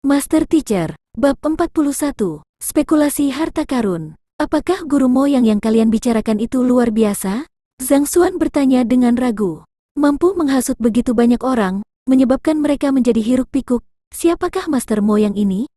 Master Teacher, Bab 41, Spekulasi Harta Karun. Apakah guru Moyang yang kalian bicarakan itu luar biasa? Zhang Xuan bertanya dengan ragu. Mampu menghasut begitu banyak orang, menyebabkan mereka menjadi hiruk-pikuk. Siapakah Master Moyang ini?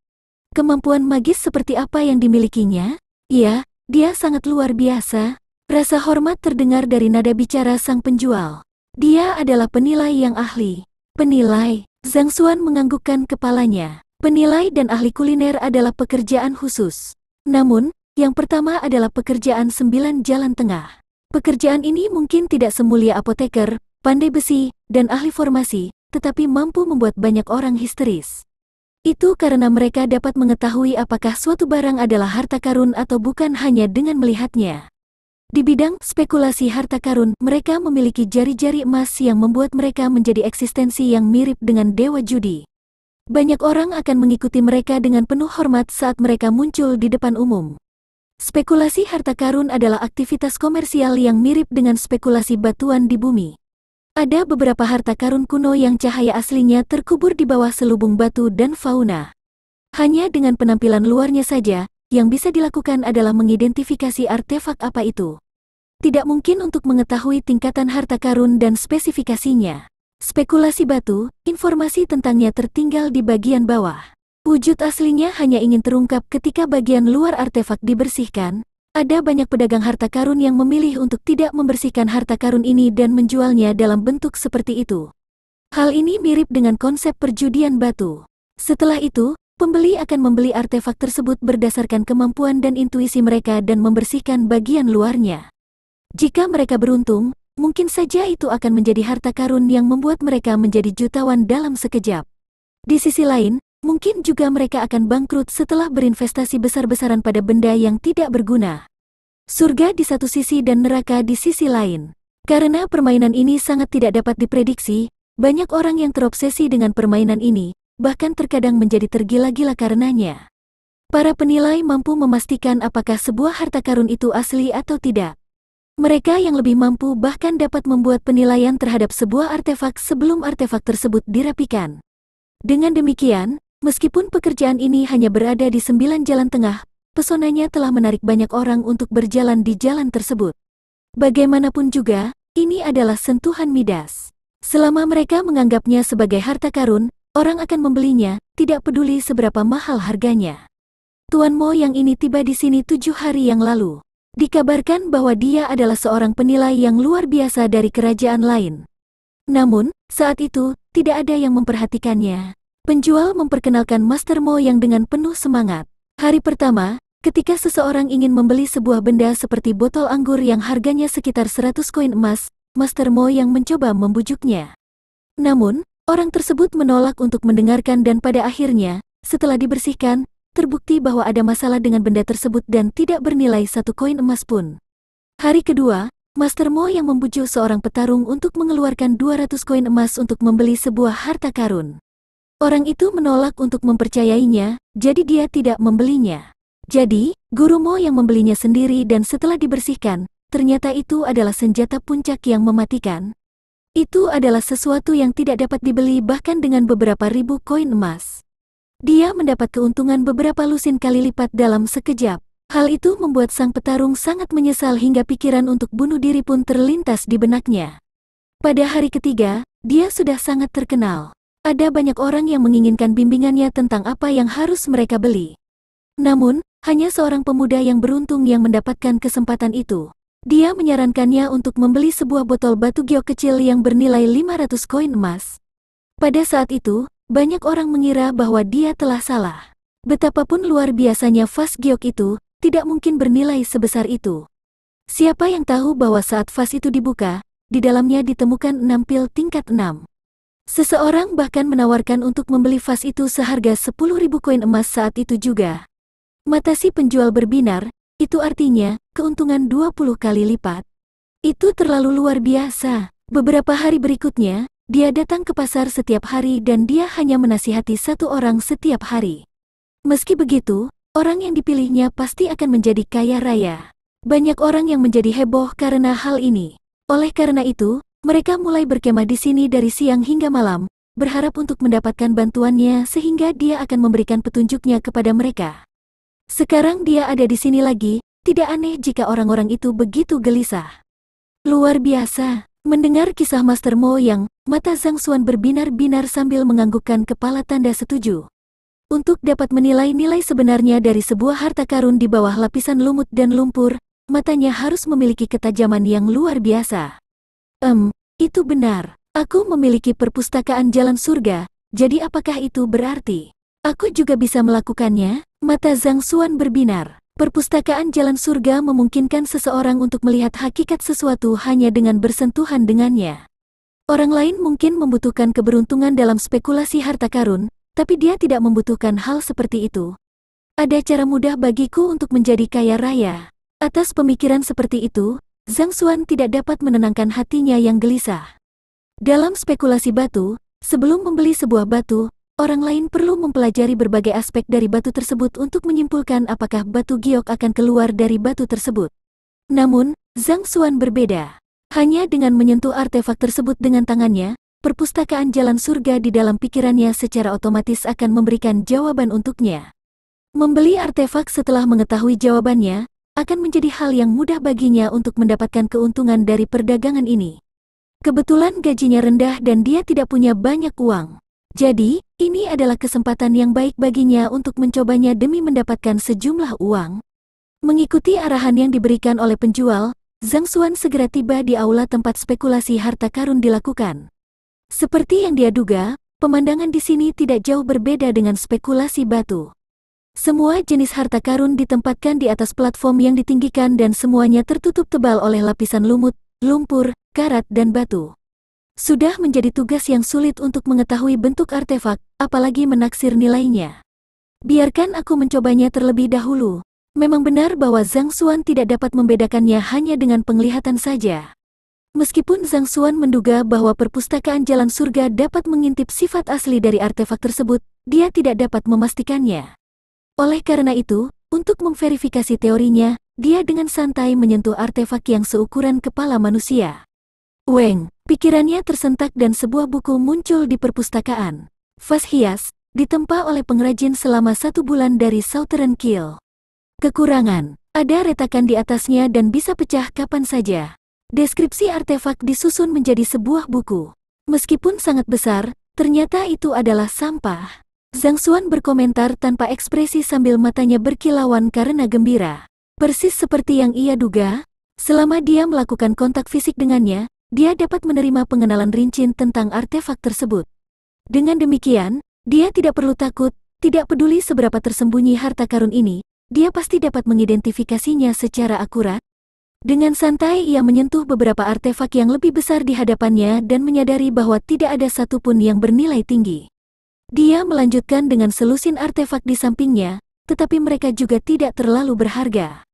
Kemampuan magis seperti apa yang dimilikinya? Iya, dia sangat luar biasa. Rasa hormat terdengar dari nada bicara sang penjual. Dia adalah penilai yang ahli. Penilai? Zhang Xuan menganggukkan kepalanya. Penilai dan ahli kuliner adalah pekerjaan khusus. Namun, yang pertama adalah pekerjaan 9 jalan tengah. Pekerjaan ini mungkin tidak semulia apoteker, pandai besi, dan ahli formasi, tetapi mampu membuat banyak orang histeris. Itu karena mereka dapat mengetahui apakah suatu barang adalah harta karun atau bukan hanya dengan melihatnya. Di bidang spekulasi harta karun, mereka memiliki jari-jari emas yang membuat mereka menjadi eksistensi yang mirip dengan dewa judi. Banyak orang akan mengikuti mereka dengan penuh hormat saat mereka muncul di depan umum. Spekulasi harta karun adalah aktivitas komersial yang mirip dengan spekulasi batuan di bumi. Ada beberapa harta karun kuno yang cahaya aslinya terkubur di bawah selubung batu dan fauna. Hanya dengan penampilan luarnya saja, yang bisa dilakukan adalah mengidentifikasi artefak apa itu. Tidak mungkin untuk mengetahui tingkatan harta karun dan spesifikasinya. Spekulasi batu, informasi tentangnya tertinggal di bagian bawah. Wujud aslinya hanya ingin terungkap ketika bagian luar artefak dibersihkan. Ada banyak pedagang harta karun yang memilih untuk tidak membersihkan harta karun ini dan menjualnya dalam bentuk seperti itu. Hal ini mirip dengan konsep perjudian batu. Setelah itu, pembeli akan membeli artefak tersebut berdasarkan kemampuan dan intuisi mereka dan membersihkan bagian luarnya. Jika mereka beruntung, mungkin saja itu akan menjadi harta karun yang membuat mereka menjadi jutawan dalam sekejap. Di sisi lain, mungkin juga mereka akan bangkrut setelah berinvestasi besar-besaran pada benda yang tidak berguna. Surga di satu sisi dan neraka di sisi lain. Karena permainan ini sangat tidak dapat diprediksi, banyak orang yang terobsesi dengan permainan ini, bahkan terkadang menjadi tergila-gila karenanya. Para penilai mampu memastikan apakah sebuah harta karun itu asli atau tidak. Mereka yang lebih mampu bahkan dapat membuat penilaian terhadap sebuah artefak sebelum artefak tersebut dirapikan. Dengan demikian, meskipun pekerjaan ini hanya berada di 9 jalan tengah, pesonanya telah menarik banyak orang untuk berjalan di jalan tersebut. Bagaimanapun juga, ini adalah sentuhan Midas. Selama mereka menganggapnya sebagai harta karun, orang akan membelinya, tidak peduli seberapa mahal harganya. Tuan Mo yang ini tiba di sini 7 hari yang lalu. Dikabarkan bahwa dia adalah seorang penilai yang luar biasa dari kerajaan lain. Namun, saat itu, tidak ada yang memperhatikannya. Penjual memperkenalkan Master Mo yang dengan penuh semangat. Hari pertama, ketika seseorang ingin membeli sebuah benda seperti botol anggur yang harganya sekitar 100 koin emas, Master Mo yang mencoba membujuknya. Namun, orang tersebut menolak untuk mendengarkan dan pada akhirnya, setelah dibersihkan, terbukti bahwa ada masalah dengan benda tersebut dan tidak bernilai 1 koin emas pun. Hari kedua, Master Mo yang membujuk seorang petarung untuk mengeluarkan 200 koin emas untuk membeli sebuah harta karun. Orang itu menolak untuk mempercayainya, jadi dia tidak membelinya. Jadi, Guru Mo yang membelinya sendiri dan setelah dibersihkan, ternyata itu adalah senjata puncak yang mematikan. Itu adalah sesuatu yang tidak dapat dibeli bahkan dengan beberapa ribu koin emas. Dia mendapat keuntungan beberapa lusin kali lipat dalam sekejap. Hal itu membuat sang petarung sangat menyesal hingga pikiran untuk bunuh diri pun terlintas di benaknya. Pada hari ketiga, dia sudah sangat terkenal. Ada banyak orang yang menginginkan bimbingannya tentang apa yang harus mereka beli. Namun, hanya seorang pemuda yang beruntung yang mendapatkan kesempatan itu. Dia menyarankannya untuk membeli sebuah botol batu giok kecil yang bernilai 500 koin emas. Pada saat itu, banyak orang mengira bahwa dia telah salah. Betapapun luar biasanya vas giok itu, tidak mungkin bernilai sebesar itu. Siapa yang tahu bahwa saat vas itu dibuka, di dalamnya ditemukan 6 pil tingkat 6. Seseorang bahkan menawarkan untuk membeli vas itu seharga 10.000 koin emas saat itu juga. Mata si penjual berbinar, itu artinya keuntungan 20 kali lipat. Itu terlalu luar biasa. Beberapa hari berikutnya, dia datang ke pasar setiap hari dan dia hanya menasihati satu orang setiap hari. Meski begitu, orang yang dipilihnya pasti akan menjadi kaya raya. Banyak orang yang menjadi heboh karena hal ini. Oleh karena itu, mereka mulai berkemah di sini dari siang hingga malam, berharap untuk mendapatkan bantuannya sehingga dia akan memberikan petunjuknya kepada mereka. Sekarang dia ada di sini lagi, tidak aneh jika orang-orang itu begitu gelisah. Luar biasa. Mendengar kisah Master Mo Yang, mata Zhang Xuan berbinar-binar sambil menganggukkan kepala tanda setuju. Untuk dapat menilai nilai sebenarnya dari sebuah harta karun di bawah lapisan lumut dan lumpur, matanya harus memiliki ketajaman yang luar biasa. Itu benar. Aku memiliki perpustakaan jalan surga, jadi apakah itu berarti aku juga bisa melakukannya? Mata Zhang Xuan berbinar. Perpustakaan jalan surga memungkinkan seseorang untuk melihat hakikat sesuatu hanya dengan bersentuhan dengannya. Orang lain mungkin membutuhkan keberuntungan dalam spekulasi harta karun, tapi dia tidak membutuhkan hal seperti itu. Ada cara mudah bagiku untuk menjadi kaya raya. Atas pemikiran seperti itu, Zhang Xuan tidak dapat menenangkan hatinya yang gelisah. Dalam spekulasi batu, sebelum membeli sebuah batu, orang lain perlu mempelajari berbagai aspek dari batu tersebut untuk menyimpulkan apakah batu giok akan keluar dari batu tersebut. Namun, Zhang Xuan berbeda. Hanya dengan menyentuh artefak tersebut dengan tangannya, perpustakaan jalan surga di dalam pikirannya secara otomatis akan memberikan jawaban untuknya. Membeli artefak setelah mengetahui jawabannya, akan menjadi hal yang mudah baginya untuk mendapatkan keuntungan dari perdagangan ini. Kebetulan gajinya rendah dan dia tidak punya banyak uang. Jadi, ini adalah kesempatan yang baik baginya untuk mencobanya demi mendapatkan sejumlah uang. Mengikuti arahan yang diberikan oleh penjual, Zhang Xuan segera tiba di aula tempat spekulasi harta karun dilakukan. Seperti yang dia duga, pemandangan di sini tidak jauh berbeda dengan spekulasi batu. Semua jenis harta karun ditempatkan di atas platform yang ditinggikan dan semuanya tertutup tebal oleh lapisan lumut, lumpur, karat dan batu. Sudah menjadi tugas yang sulit untuk mengetahui bentuk artefak, apalagi menaksir nilainya. Biarkan aku mencobanya terlebih dahulu. Memang benar bahwa Zhang Xuan tidak dapat membedakannya hanya dengan penglihatan saja. Meskipun Zhang Xuan menduga bahwa perpustakaan jalan surga dapat mengintip sifat asli dari artefak tersebut, dia tidak dapat memastikannya. Oleh karena itu, untuk memverifikasi teorinya, dia dengan santai menyentuh artefak yang seukuran kepala manusia. Weng, pikirannya tersentak dan sebuah buku muncul di perpustakaan. Vas hias, ditempa oleh pengrajin selama 1 bulan dari Southern Kill. Kekurangan, ada retakan di atasnya dan bisa pecah kapan saja. Deskripsi artefak disusun menjadi sebuah buku. Meskipun sangat besar, ternyata itu adalah sampah. Zhang Xuan berkomentar tanpa ekspresi sambil matanya berkilauan karena gembira. Persis seperti yang ia duga, selama dia melakukan kontak fisik dengannya, dia dapat menerima pengenalan rinci tentang artefak tersebut. Dengan demikian, dia tidak perlu takut, tidak peduli seberapa tersembunyi harta karun ini, dia pasti dapat mengidentifikasinya secara akurat. Dengan santai ia menyentuh beberapa artefak yang lebih besar di hadapannya dan menyadari bahwa tidak ada satupun yang bernilai tinggi. Dia melanjutkan dengan selusin artefak di sampingnya, tetapi mereka juga tidak terlalu berharga.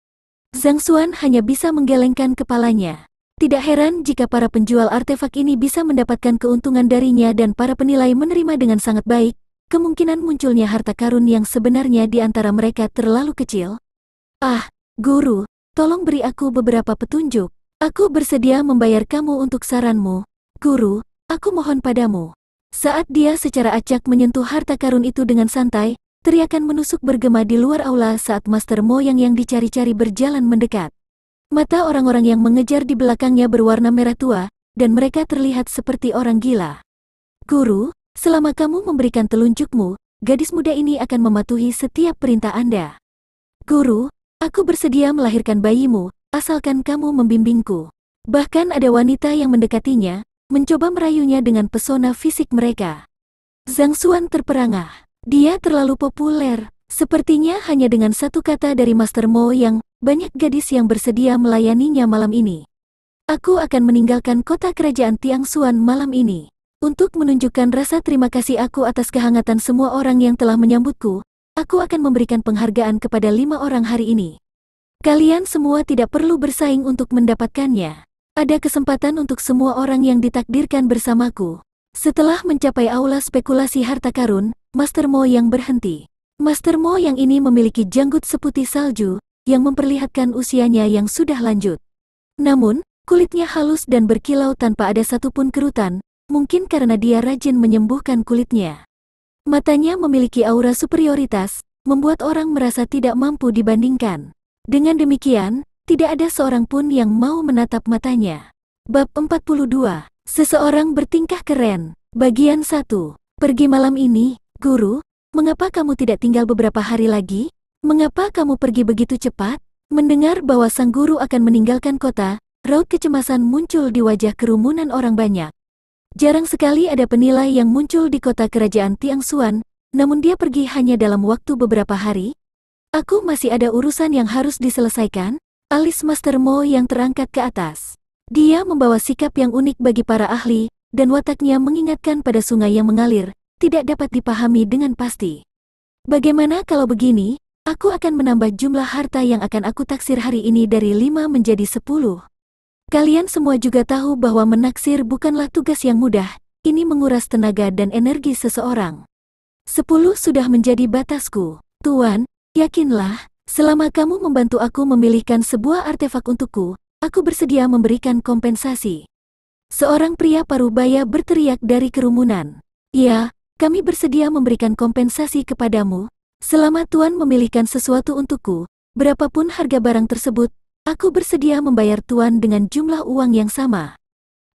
Zhang Xuan hanya bisa menggelengkan kepalanya. Tidak heran jika para penjual artefak ini bisa mendapatkan keuntungan darinya dan para penilai menerima dengan sangat baik, kemungkinan munculnya harta karun yang sebenarnya di antara mereka terlalu kecil. Guru, tolong beri aku beberapa petunjuk. Aku bersedia membayar kamu untuk saranmu. Guru, aku mohon padamu. Saat dia secara acak menyentuh harta karun itu dengan santai, teriakan menusuk bergema di luar aula saat Master Mo yang dicari-cari berjalan mendekat. Mata orang-orang yang mengejar di belakangnya berwarna merah tua, dan mereka terlihat seperti orang gila. Guru, selama kamu memberikan telunjukmu, gadis muda ini akan mematuhi setiap perintah Anda. Guru, aku bersedia melahirkan bayimu, asalkan kamu membimbingku. Bahkan ada wanita yang mendekatinya, mencoba merayunya dengan pesona fisik mereka. Zhang Xuan terperangah. Dia terlalu populer. Sepertinya hanya dengan satu kata dari Master Mo yang, banyak gadis yang bersedia melayaninya malam ini. Aku akan meninggalkan kota kerajaan Tiangxuan malam ini. Untuk menunjukkan rasa terima kasih aku atas kehangatan semua orang yang telah menyambutku, aku akan memberikan penghargaan kepada 5 orang hari ini. Kalian semua tidak perlu bersaing untuk mendapatkannya. Ada kesempatan untuk semua orang yang ditakdirkan bersamaku. Setelah mencapai aula spekulasi harta karun, Master Mo yang berhenti. Master Mo yang ini memiliki janggut seputih salju, yang memperlihatkan usianya yang sudah lanjut. Namun, kulitnya halus dan berkilau tanpa ada satupun kerutan, mungkin karena dia rajin menyembuhkan kulitnya. Matanya memiliki aura superioritas, membuat orang merasa tidak mampu dibandingkan. Dengan demikian, tidak ada seorang pun yang mau menatap matanya. Bab 42. Seseorang bertingkah keren. Bagian 1. Pergi malam ini, Guru. Mengapa kamu tidak tinggal beberapa hari lagi? Mengapa kamu pergi begitu cepat? Mendengar bahwa sang guru akan meninggalkan kota, raut kecemasan muncul di wajah kerumunan orang banyak. Jarang sekali ada penilai yang muncul di kota kerajaan Tiangsuan, namun dia pergi hanya dalam waktu beberapa hari. Aku masih ada urusan yang harus diselesaikan. Alis Master Mo yang terangkat ke atas. Dia membawa sikap yang unik bagi para ahli, dan wataknya mengingatkan pada sungai yang mengalir, tidak dapat dipahami dengan pasti. Bagaimana kalau begini? Aku akan menambah jumlah harta yang akan aku taksir hari ini dari 5 menjadi 10. Kalian semua juga tahu bahwa menaksir bukanlah tugas yang mudah, ini menguras tenaga dan energi seseorang. 10 sudah menjadi batasku. Tuan, yakinlah, selama kamu membantu aku memilihkan sebuah artefak untukku, aku bersedia memberikan kompensasi. Seorang pria parubaya berteriak dari kerumunan. Ya, kami bersedia memberikan kompensasi kepadamu. Selama Tuan memilihkan sesuatu untukku, berapapun harga barang tersebut, aku bersedia membayar Tuan dengan jumlah uang yang sama.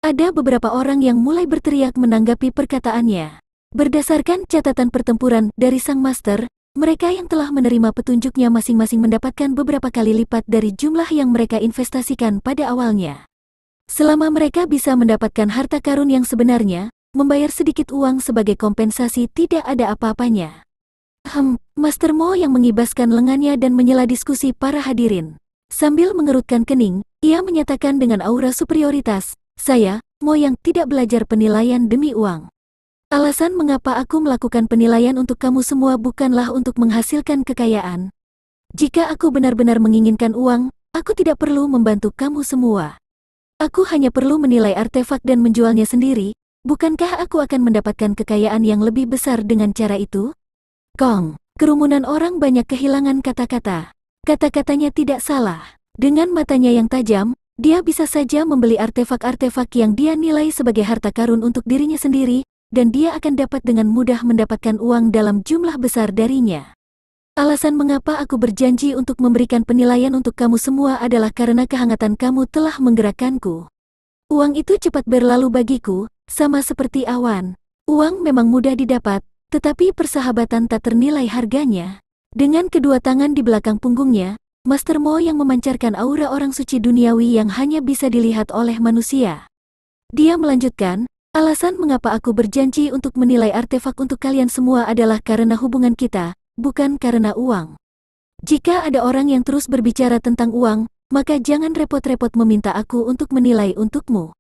Ada beberapa orang yang mulai berteriak menanggapi perkataannya. Berdasarkan catatan pertempuran dari sang master, mereka yang telah menerima petunjuknya masing-masing mendapatkan beberapa kali lipat dari jumlah yang mereka investasikan pada awalnya. Selama mereka bisa mendapatkan harta karun yang sebenarnya, membayar sedikit uang sebagai kompensasi tidak ada apa-apanya. Master Mo yang mengibaskan lengannya dan menyela diskusi para hadirin. Sambil mengerutkan kening, ia menyatakan dengan aura superioritas, saya, Mo yang tidak belajar penilaian demi uang. Alasan mengapa aku melakukan penilaian untuk kamu semua bukanlah untuk menghasilkan kekayaan. Jika aku benar-benar menginginkan uang, aku tidak perlu membantu kamu semua. Aku hanya perlu menilai artefak dan menjualnya sendiri. Bukankah aku akan mendapatkan kekayaan yang lebih besar dengan cara itu? Kong, kerumunan orang banyak kehilangan kata-kata. Kata-katanya tidak salah. Dengan matanya yang tajam, dia bisa saja membeli artefak-artefak yang dia nilai sebagai harta karun untuk dirinya sendiri, dan dia akan dapat dengan mudah mendapatkan uang dalam jumlah besar darinya. Alasan mengapa aku berjanji untuk memberikan penilaian untuk kamu semua adalah karena kehangatan kamu telah menggerakkanku. Uang itu cepat berlalu bagiku, sama seperti awan. Uang memang mudah didapat, tetapi persahabatan tak ternilai harganya. Dengan kedua tangan di belakang punggungnya, Master Mo yang memancarkan aura orang suci duniawi yang hanya bisa dilihat oleh manusia. Dia melanjutkan, alasan mengapa aku berjanji untuk menilai artefak untuk kalian semua adalah karena hubungan kita, bukan karena uang. Jika ada orang yang terus berbicara tentang uang, maka jangan repot-repot meminta aku untuk menilai untukmu.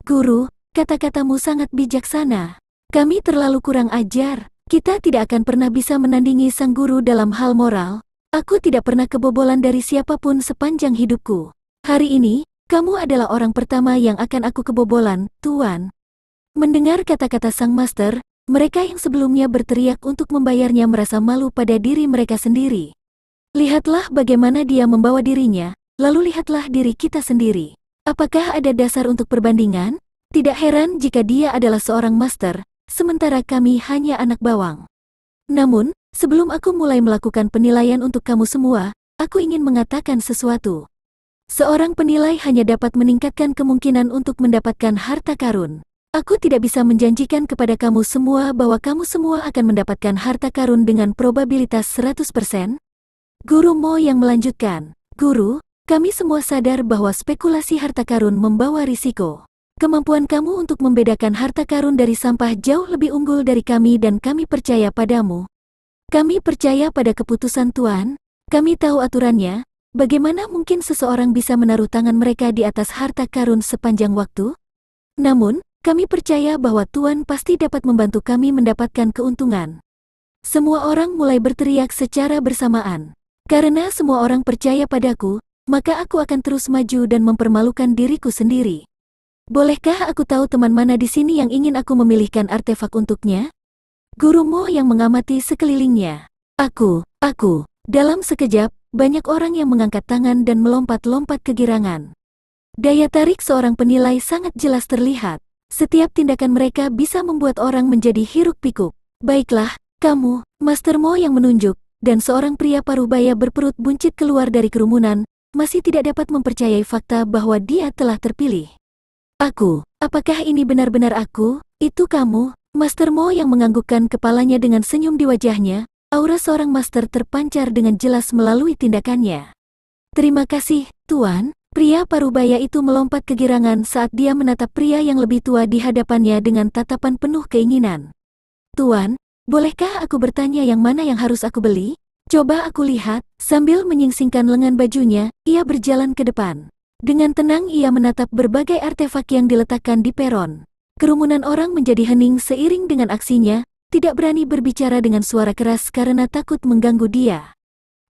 Guru, kata-katamu sangat bijaksana. Kami terlalu kurang ajar. Kita tidak akan pernah bisa menandingi sang guru dalam hal moral. Aku tidak pernah kebobolan dari siapapun sepanjang hidupku. Hari ini, kamu adalah orang pertama yang akan aku kebobolan, Tuan. Mendengar kata-kata sang master, mereka yang sebelumnya berteriak untuk membayarnya merasa malu pada diri mereka sendiri. Lihatlah bagaimana dia membawa dirinya, lalu lihatlah diri kita sendiri. Apakah ada dasar untuk perbandingan? Tidak heran jika dia adalah seorang master, sementara kami hanya anak bawang. Namun, sebelum aku mulai melakukan penilaian untuk kamu semua, aku ingin mengatakan sesuatu. Seorang penilai hanya dapat meningkatkan kemungkinan untuk mendapatkan harta karun. Aku tidak bisa menjanjikan kepada kamu semua bahwa kamu semua akan mendapatkan harta karun dengan probabilitas 100%. Guru Mo yang melanjutkan, Guru, kami semua sadar bahwa spekulasi harta karun membawa risiko. Kemampuan kamu untuk membedakan harta karun dari sampah jauh lebih unggul dari kami dan kami percaya padamu. Kami percaya pada keputusan Tuan, kami tahu aturannya, bagaimana mungkin seseorang bisa menaruh tangan mereka di atas harta karun sepanjang waktu? Namun, kami percaya bahwa Tuan pasti dapat membantu kami mendapatkan keuntungan. Semua orang mulai berteriak secara bersamaan. Karena semua orang percaya padaku, maka aku akan terus maju dan mempermalukan diriku sendiri. Bolehkah aku tahu teman mana di sini yang ingin aku memilihkan artefak untuknya? Guru Mo yang mengamati sekelilingnya. Aku. Dalam sekejap, banyak orang yang mengangkat tangan dan melompat-lompat kegirangan. Daya tarik seorang penilai sangat jelas terlihat. Setiap tindakan mereka bisa membuat orang menjadi hiruk-pikuk. Baiklah, kamu, Master Mo yang menunjuk, dan seorang pria parubaya berperut buncit keluar dari kerumunan, masih tidak dapat mempercayai fakta bahwa dia telah terpilih. Aku, apakah ini benar-benar aku? Itu kamu, Master Mo yang menganggukkan kepalanya dengan senyum di wajahnya, aura seorang master terpancar dengan jelas melalui tindakannya. Terima kasih, Tuan. Pria parubaya itu melompat kegirangan saat dia menatap pria yang lebih tua di hadapannya dengan tatapan penuh keinginan. Tuan, bolehkah aku bertanya yang mana yang harus aku beli? Coba aku lihat. Sambil menyingsingkan lengan bajunya, ia berjalan ke depan. Dengan tenang ia menatap berbagai artefak yang diletakkan di peron. Kerumunan orang menjadi hening seiring dengan aksinya, tidak berani berbicara dengan suara keras karena takut mengganggu dia.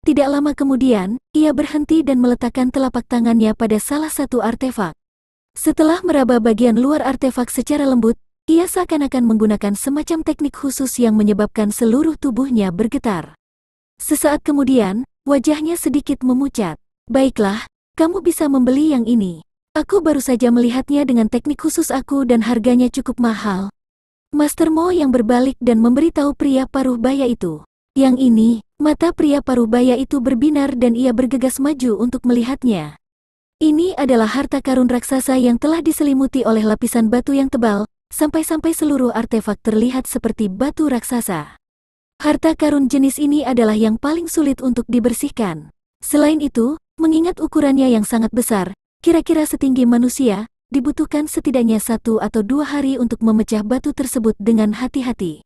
Tidak lama kemudian, ia berhenti dan meletakkan telapak tangannya pada salah satu artefak. Setelah meraba bagian luar artefak secara lembut, ia seakan-akan menggunakan semacam teknik khusus yang menyebabkan seluruh tubuhnya bergetar. Sesaat kemudian, wajahnya sedikit memucat. Baiklah, kamu bisa membeli yang ini. Aku baru saja melihatnya dengan teknik khusus aku dan harganya cukup mahal. Master Mo yang berbalik dan memberitahu pria parubaya itu. Yang ini, mata pria parubaya itu berbinar dan ia bergegas maju untuk melihatnya. Ini adalah harta karun raksasa yang telah diselimuti oleh lapisan batu yang tebal, sampai-sampai seluruh artefak terlihat seperti batu raksasa. Harta karun jenis ini adalah yang paling sulit untuk dibersihkan. Selain itu, mengingat ukurannya yang sangat besar, kira-kira setinggi manusia, dibutuhkan setidaknya 1 atau 2 hari untuk memecah batu tersebut dengan hati-hati.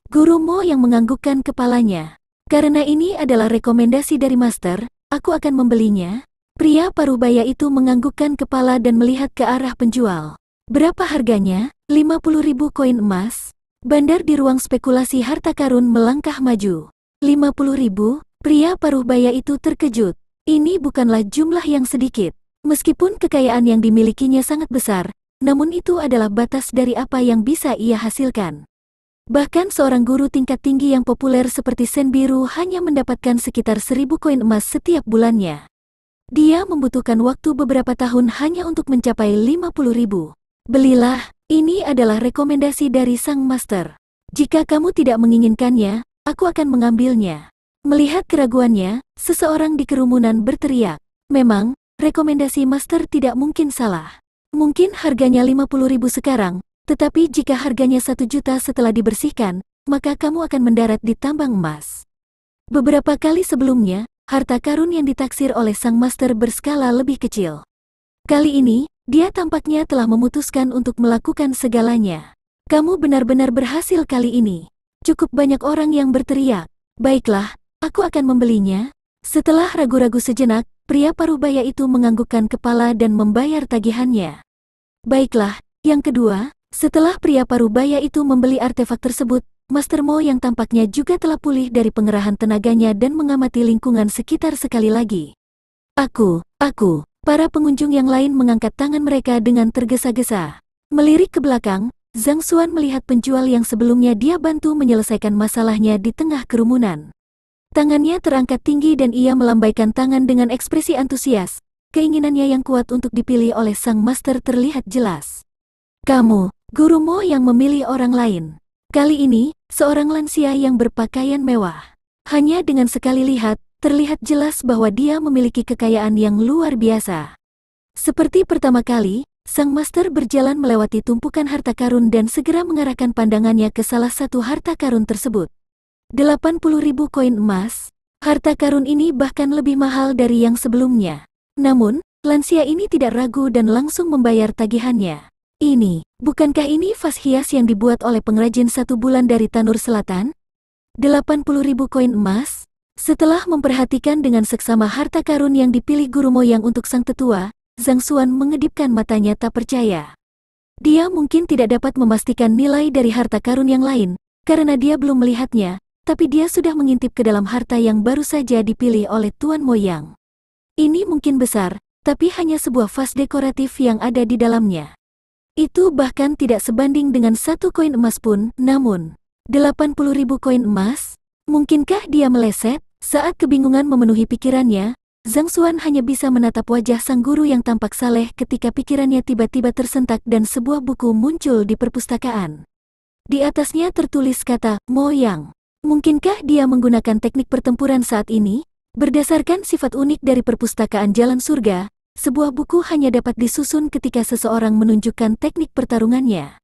Guru Mo yang menganggukkan kepalanya. Karena ini adalah rekomendasi dari Master, aku akan membelinya. Pria parubaya itu menganggukkan kepala dan melihat ke arah penjual. Berapa harganya? 50.000 koin emas. Bandar di ruang spekulasi harta karun melangkah maju. 50.000? Pria parubaya itu terkejut. Ini bukanlah jumlah yang sedikit. Meskipun kekayaan yang dimilikinya sangat besar, namun itu adalah batas dari apa yang bisa ia hasilkan. Bahkan seorang guru tingkat tinggi yang populer seperti Sen Biru hanya mendapatkan sekitar 1.000 koin emas setiap bulannya. Dia membutuhkan waktu beberapa tahun hanya untuk mencapai 50.000. Belilah, ini adalah rekomendasi dari sang master. Jika kamu tidak menginginkannya, aku akan mengambilnya. Melihat keraguannya, seseorang di kerumunan berteriak. Memang, rekomendasi master tidak mungkin salah. Mungkin harganya 50.000 sekarang, tetapi jika harganya 1 juta setelah dibersihkan, maka kamu akan mendarat di tambang emas. Beberapa kali sebelumnya, harta karun yang ditaksir oleh sang master berskala lebih kecil. Kali ini, dia tampaknya telah memutuskan untuk melakukan segalanya. Kamu benar-benar berhasil kali ini. Cukup banyak orang yang berteriak. Baiklah, aku akan membelinya. Setelah ragu-ragu sejenak, pria parubaya itu menganggukkan kepala dan membayar tagihannya. Baiklah, yang kedua. Setelah pria parubaya itu membeli artefak tersebut, Master Mo yang tampaknya juga telah pulih dari pengerahan tenaganya dan mengamati lingkungan sekitar sekali lagi. Aku. Para pengunjung yang lain mengangkat tangan mereka dengan tergesa-gesa. Melirik ke belakang, Zhang Xuan melihat penjual yang sebelumnya dia bantu menyelesaikan masalahnya di tengah kerumunan. Tangannya terangkat tinggi dan ia melambaikan tangan dengan ekspresi antusias. Keinginannya yang kuat untuk dipilih oleh sang master terlihat jelas. Kamu, Guru Mo yang memilih orang lain. Kali ini, seorang lansia yang berpakaian mewah. Hanya dengan sekali lihat, terlihat jelas bahwa dia memiliki kekayaan yang luar biasa. Seperti pertama kali, sang master berjalan melewati tumpukan harta karun dan segera mengarahkan pandangannya ke salah satu harta karun tersebut. 80.000 koin emas. Harta karun ini bahkan lebih mahal dari yang sebelumnya. Namun, lansia ini tidak ragu dan langsung membayar tagihannya. Ini, bukankah ini vas hias yang dibuat oleh pengrajin 1 bulan dari Tanur Selatan? 80.000 koin emas? Setelah memperhatikan dengan seksama harta karun yang dipilih guru moyang untuk sang tetua, Zhang Xuan mengedipkan matanya tak percaya. Dia mungkin tidak dapat memastikan nilai dari harta karun yang lain, karena dia belum melihatnya, tapi dia sudah mengintip ke dalam harta yang baru saja dipilih oleh Tuan Moyang. Ini mungkin besar, tapi hanya sebuah vas dekoratif yang ada di dalamnya. Itu bahkan tidak sebanding dengan 1 koin emas pun, namun 80.000 koin emas? Mungkinkah dia meleset? Saat kebingungan memenuhi pikirannya, Zhang Xuan hanya bisa menatap wajah sang guru yang tampak saleh ketika pikirannya tiba-tiba tersentak dan sebuah buku muncul di perpustakaan. Di atasnya tertulis kata, Mo Yang. Mungkinkah dia menggunakan teknik pertempuran saat ini? Berdasarkan sifat unik dari perpustakaan Jalan Surga, sebuah buku hanya dapat disusun ketika seseorang menunjukkan teknik pertarungannya.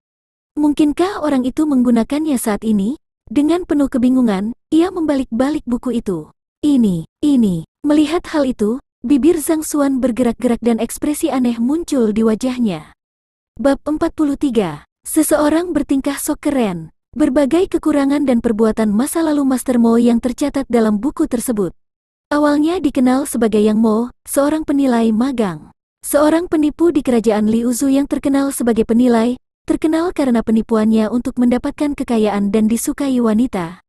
Mungkinkah orang itu menggunakannya saat ini? Dengan penuh kebingungan, ia membalik-balik buku itu. Ini. Melihat hal itu, bibir Zhang Xuan bergerak-gerak dan ekspresi aneh muncul di wajahnya. Bab 43. Seseorang bertingkah sok keren. Berbagai kekurangan dan perbuatan masa lalu Master Mo yang tercatat dalam buku tersebut. Awalnya dikenal sebagai Yang Mo, seorang penilai magang. Seorang penipu di kerajaan Liuzu yang terkenal sebagai penilai, terkenal karena penipuannya untuk mendapatkan kekayaan dan disukai wanita.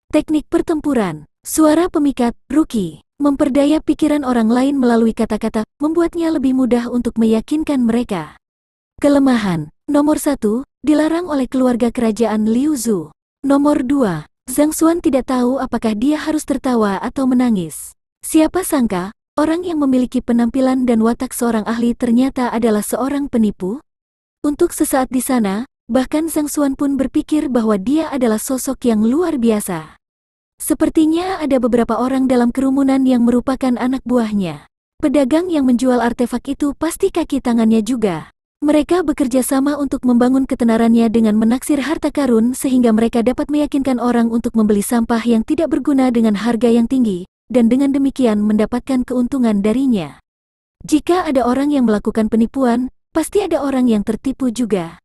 Teknik pertempuran, suara pemikat, Ruki, memperdaya pikiran orang lain melalui kata-kata, membuatnya lebih mudah untuk meyakinkan mereka. Kelemahan, nomor 1, dilarang oleh keluarga kerajaan Liuzu. Nomor 2, Zhang Xuan tidak tahu apakah dia harus tertawa atau menangis. Siapa sangka, orang yang memiliki penampilan dan watak seorang ahli ternyata adalah seorang penipu? Untuk sesaat di sana, bahkan Zhang Xuan pun berpikir bahwa dia adalah sosok yang luar biasa. Sepertinya ada beberapa orang dalam kerumunan yang merupakan anak buahnya. Pedagang yang menjual artefak itu pasti kaki tangannya juga. Mereka bekerja sama untuk membangun ketenarannya dengan menaksir harta karun sehingga mereka dapat meyakinkan orang untuk membeli sampah yang tidak berguna dengan harga yang tinggi, dan dengan demikian mendapatkan keuntungan darinya. Jika ada orang yang melakukan penipuan, pasti ada orang yang tertipu juga.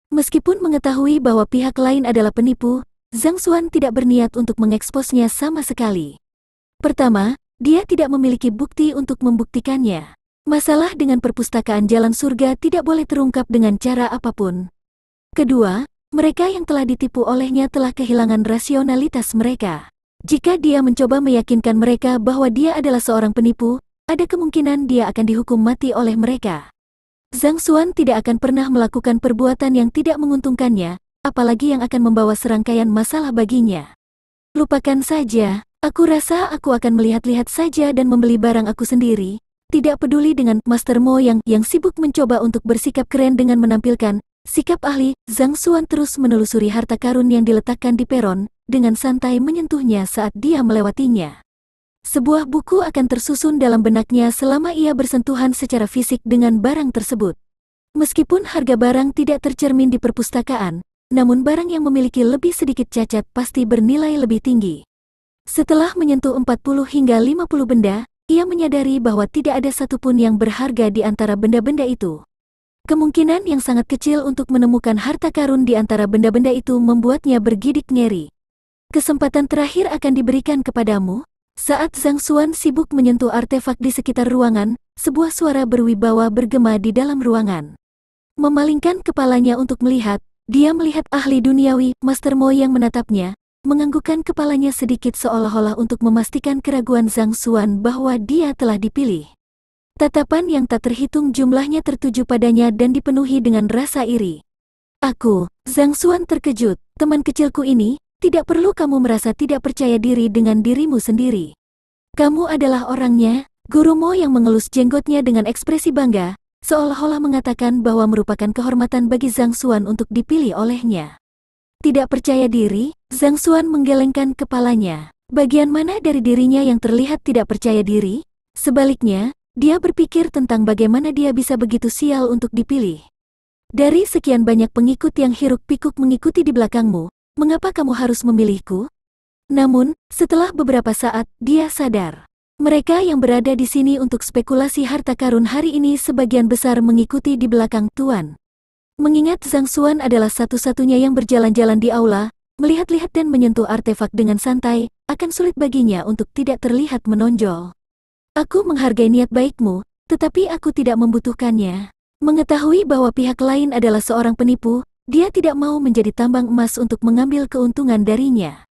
Meskipun mengetahui bahwa pihak lain adalah penipu, Zhang Xuan tidak berniat untuk mengeksposnya sama sekali. Pertama, dia tidak memiliki bukti untuk membuktikannya. Masalah dengan perpustakaan Jalan Surga tidak boleh terungkap dengan cara apapun. Kedua, mereka yang telah ditipu olehnya telah kehilangan rasionalitas mereka. Jika dia mencoba meyakinkan mereka bahwa dia adalah seorang penipu, ada kemungkinan dia akan dihukum mati oleh mereka. Zhang Xuan tidak akan pernah melakukan perbuatan yang tidak menguntungkannya, apalagi yang akan membawa serangkaian masalah baginya. Lupakan saja, aku rasa aku akan melihat-lihat saja dan membeli barang aku sendiri. Tidak peduli dengan Master Mo yang sibuk mencoba untuk bersikap keren dengan menampilkan sikap ahli. Zhang Xuan terus menelusuri harta karun yang diletakkan di peron, dengan santai menyentuhnya saat dia melewatinya. Sebuah buku akan tersusun dalam benaknya selama ia bersentuhan secara fisik dengan barang tersebut. Meskipun harga barang tidak tercermin di perpustakaan, namun barang yang memiliki lebih sedikit cacat pasti bernilai lebih tinggi. Setelah menyentuh 40 hingga 50 benda, ia menyadari bahwa tidak ada satupun yang berharga di antara benda-benda itu. Kemungkinan yang sangat kecil untuk menemukan harta karun di antara benda-benda itu membuatnya bergidik ngeri. Kesempatan terakhir akan diberikan kepadamu. Saat Zhang Xuan sibuk menyentuh artefak di sekitar ruangan, sebuah suara berwibawa bergema di dalam ruangan. Memalingkan kepalanya untuk melihat, dia melihat ahli duniawi, Master Mo yang menatapnya, menganggukkan kepalanya sedikit seolah-olah untuk memastikan keraguan Zhang Xuan bahwa dia telah dipilih. Tatapan yang tak terhitung jumlahnya tertuju padanya dan dipenuhi dengan rasa iri. Aku, Zhang Xuan terkejut, teman kecilku ini, tidak perlu kamu merasa tidak percaya diri dengan dirimu sendiri. Kamu adalah orangnya. Guru Mo yang mengelus jenggotnya dengan ekspresi bangga, seolah-olah mengatakan bahwa merupakan kehormatan bagi Zhang Xuan untuk dipilih olehnya. Tidak percaya diri, Zhang Xuan menggelengkan kepalanya. Bagian mana dari dirinya yang terlihat tidak percaya diri? Sebaliknya, dia berpikir tentang bagaimana dia bisa begitu sial untuk dipilih. Dari sekian banyak pengikut yang hiruk-pikuk mengikuti di belakangmu, mengapa kamu harus memilihku? Namun, setelah beberapa saat, dia sadar. Mereka yang berada di sini untuk spekulasi harta karun hari ini sebagian besar mengikuti di belakang Tuan. Mengingat Zhang Xuan adalah satu-satunya yang berjalan-jalan di aula, melihat-lihat dan menyentuh artefak dengan santai, akan sulit baginya untuk tidak terlihat menonjol. Aku menghargai niat baikmu, tetapi aku tidak membutuhkannya. Mengetahui bahwa pihak lain adalah seorang penipu, dia tidak mau menjadi tambang emas untuk mengambil keuntungan darinya.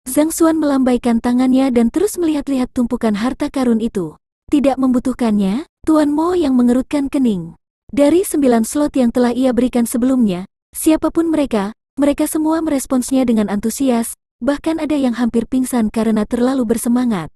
Zhang Xuan melambaikan tangannya dan terus melihat-lihat tumpukan harta karun itu. Tidak membutuhkannya, Tuan Mo yang mengerutkan kening. Dari 9 slot yang telah ia berikan sebelumnya, siapapun mereka semua meresponsnya dengan antusias, bahkan ada yang hampir pingsan karena terlalu bersemangat.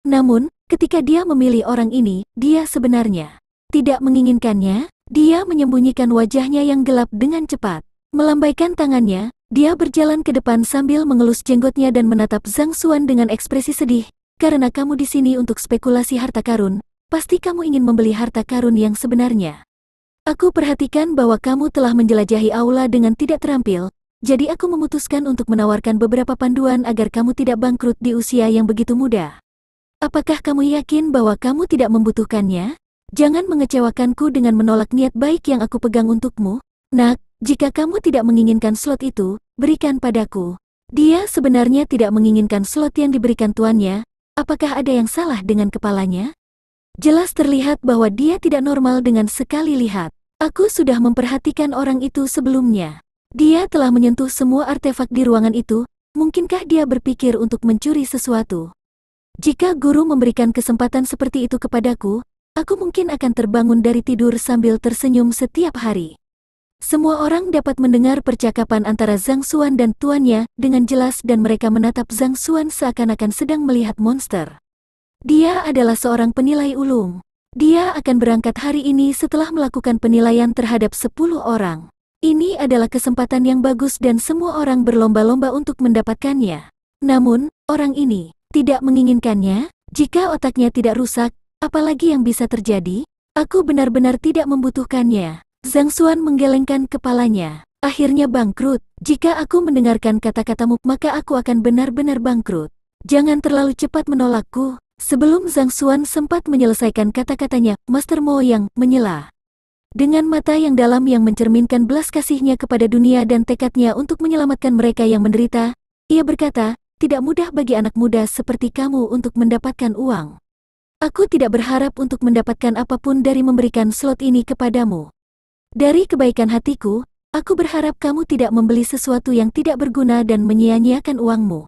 Namun, ketika dia memilih orang ini, dia sebenarnya tidak menginginkannya. Dia menyembunyikan wajahnya yang gelap dengan cepat. Melambaikan tangannya, dia berjalan ke depan sambil mengelus jenggotnya dan menatap Zhang Xuan dengan ekspresi sedih. Karena kamu di sini untuk spekulasi harta karun, pasti kamu ingin membeli harta karun yang sebenarnya. Aku perhatikan bahwa kamu telah menjelajahi aula dengan tidak terampil, jadi aku memutuskan untuk menawarkan beberapa panduan agar kamu tidak bangkrut di usia yang begitu muda. Apakah kamu yakin bahwa kamu tidak membutuhkannya? Jangan mengecewakanku dengan menolak niat baik yang aku pegang untukmu. Nak, jika kamu tidak menginginkan slot itu, berikan padaku. Dia sebenarnya tidak menginginkan slot yang diberikan tuannya. Apakah ada yang salah dengan kepalanya? Jelas terlihat bahwa dia tidak normal dengan sekali lihat. Aku sudah memperhatikan orang itu sebelumnya. Dia telah menyentuh semua artefak di ruangan itu. Mungkinkah dia berpikir untuk mencuri sesuatu? Jika guru memberikan kesempatan seperti itu kepadaku, aku mungkin akan terbangun dari tidur sambil tersenyum setiap hari. Semua orang dapat mendengar percakapan antara Zhang Xuan dan tuannya dengan jelas dan mereka menatap Zhang Xuan seakan-akan sedang melihat monster. Dia adalah seorang penilai ulung. Dia akan berangkat hari ini setelah melakukan penilaian terhadap 10 orang. Ini adalah kesempatan yang bagus dan semua orang berlomba-lomba untuk mendapatkannya. Namun, orang ini tidak menginginkannya. Jika otaknya tidak rusak, apalagi yang bisa terjadi? Aku benar-benar tidak membutuhkannya. Zhang Xuan menggelengkan kepalanya. Akhirnya bangkrut. Jika aku mendengarkan kata-katamu, maka aku akan benar-benar bangkrut. Jangan terlalu cepat menolakku. Sebelum Zhang Xuan sempat menyelesaikan kata-katanya, Master Mo yang menyela. Dengan mata yang dalam yang mencerminkan belas kasihnya kepada dunia dan tekadnya untuk menyelamatkan mereka yang menderita, ia berkata, tidak mudah bagi anak muda seperti kamu untuk mendapatkan uang. Aku tidak berharap untuk mendapatkan apapun dari memberikan slot ini kepadamu. Dari kebaikan hatiku, aku berharap kamu tidak membeli sesuatu yang tidak berguna dan menyia-nyiakan uangmu.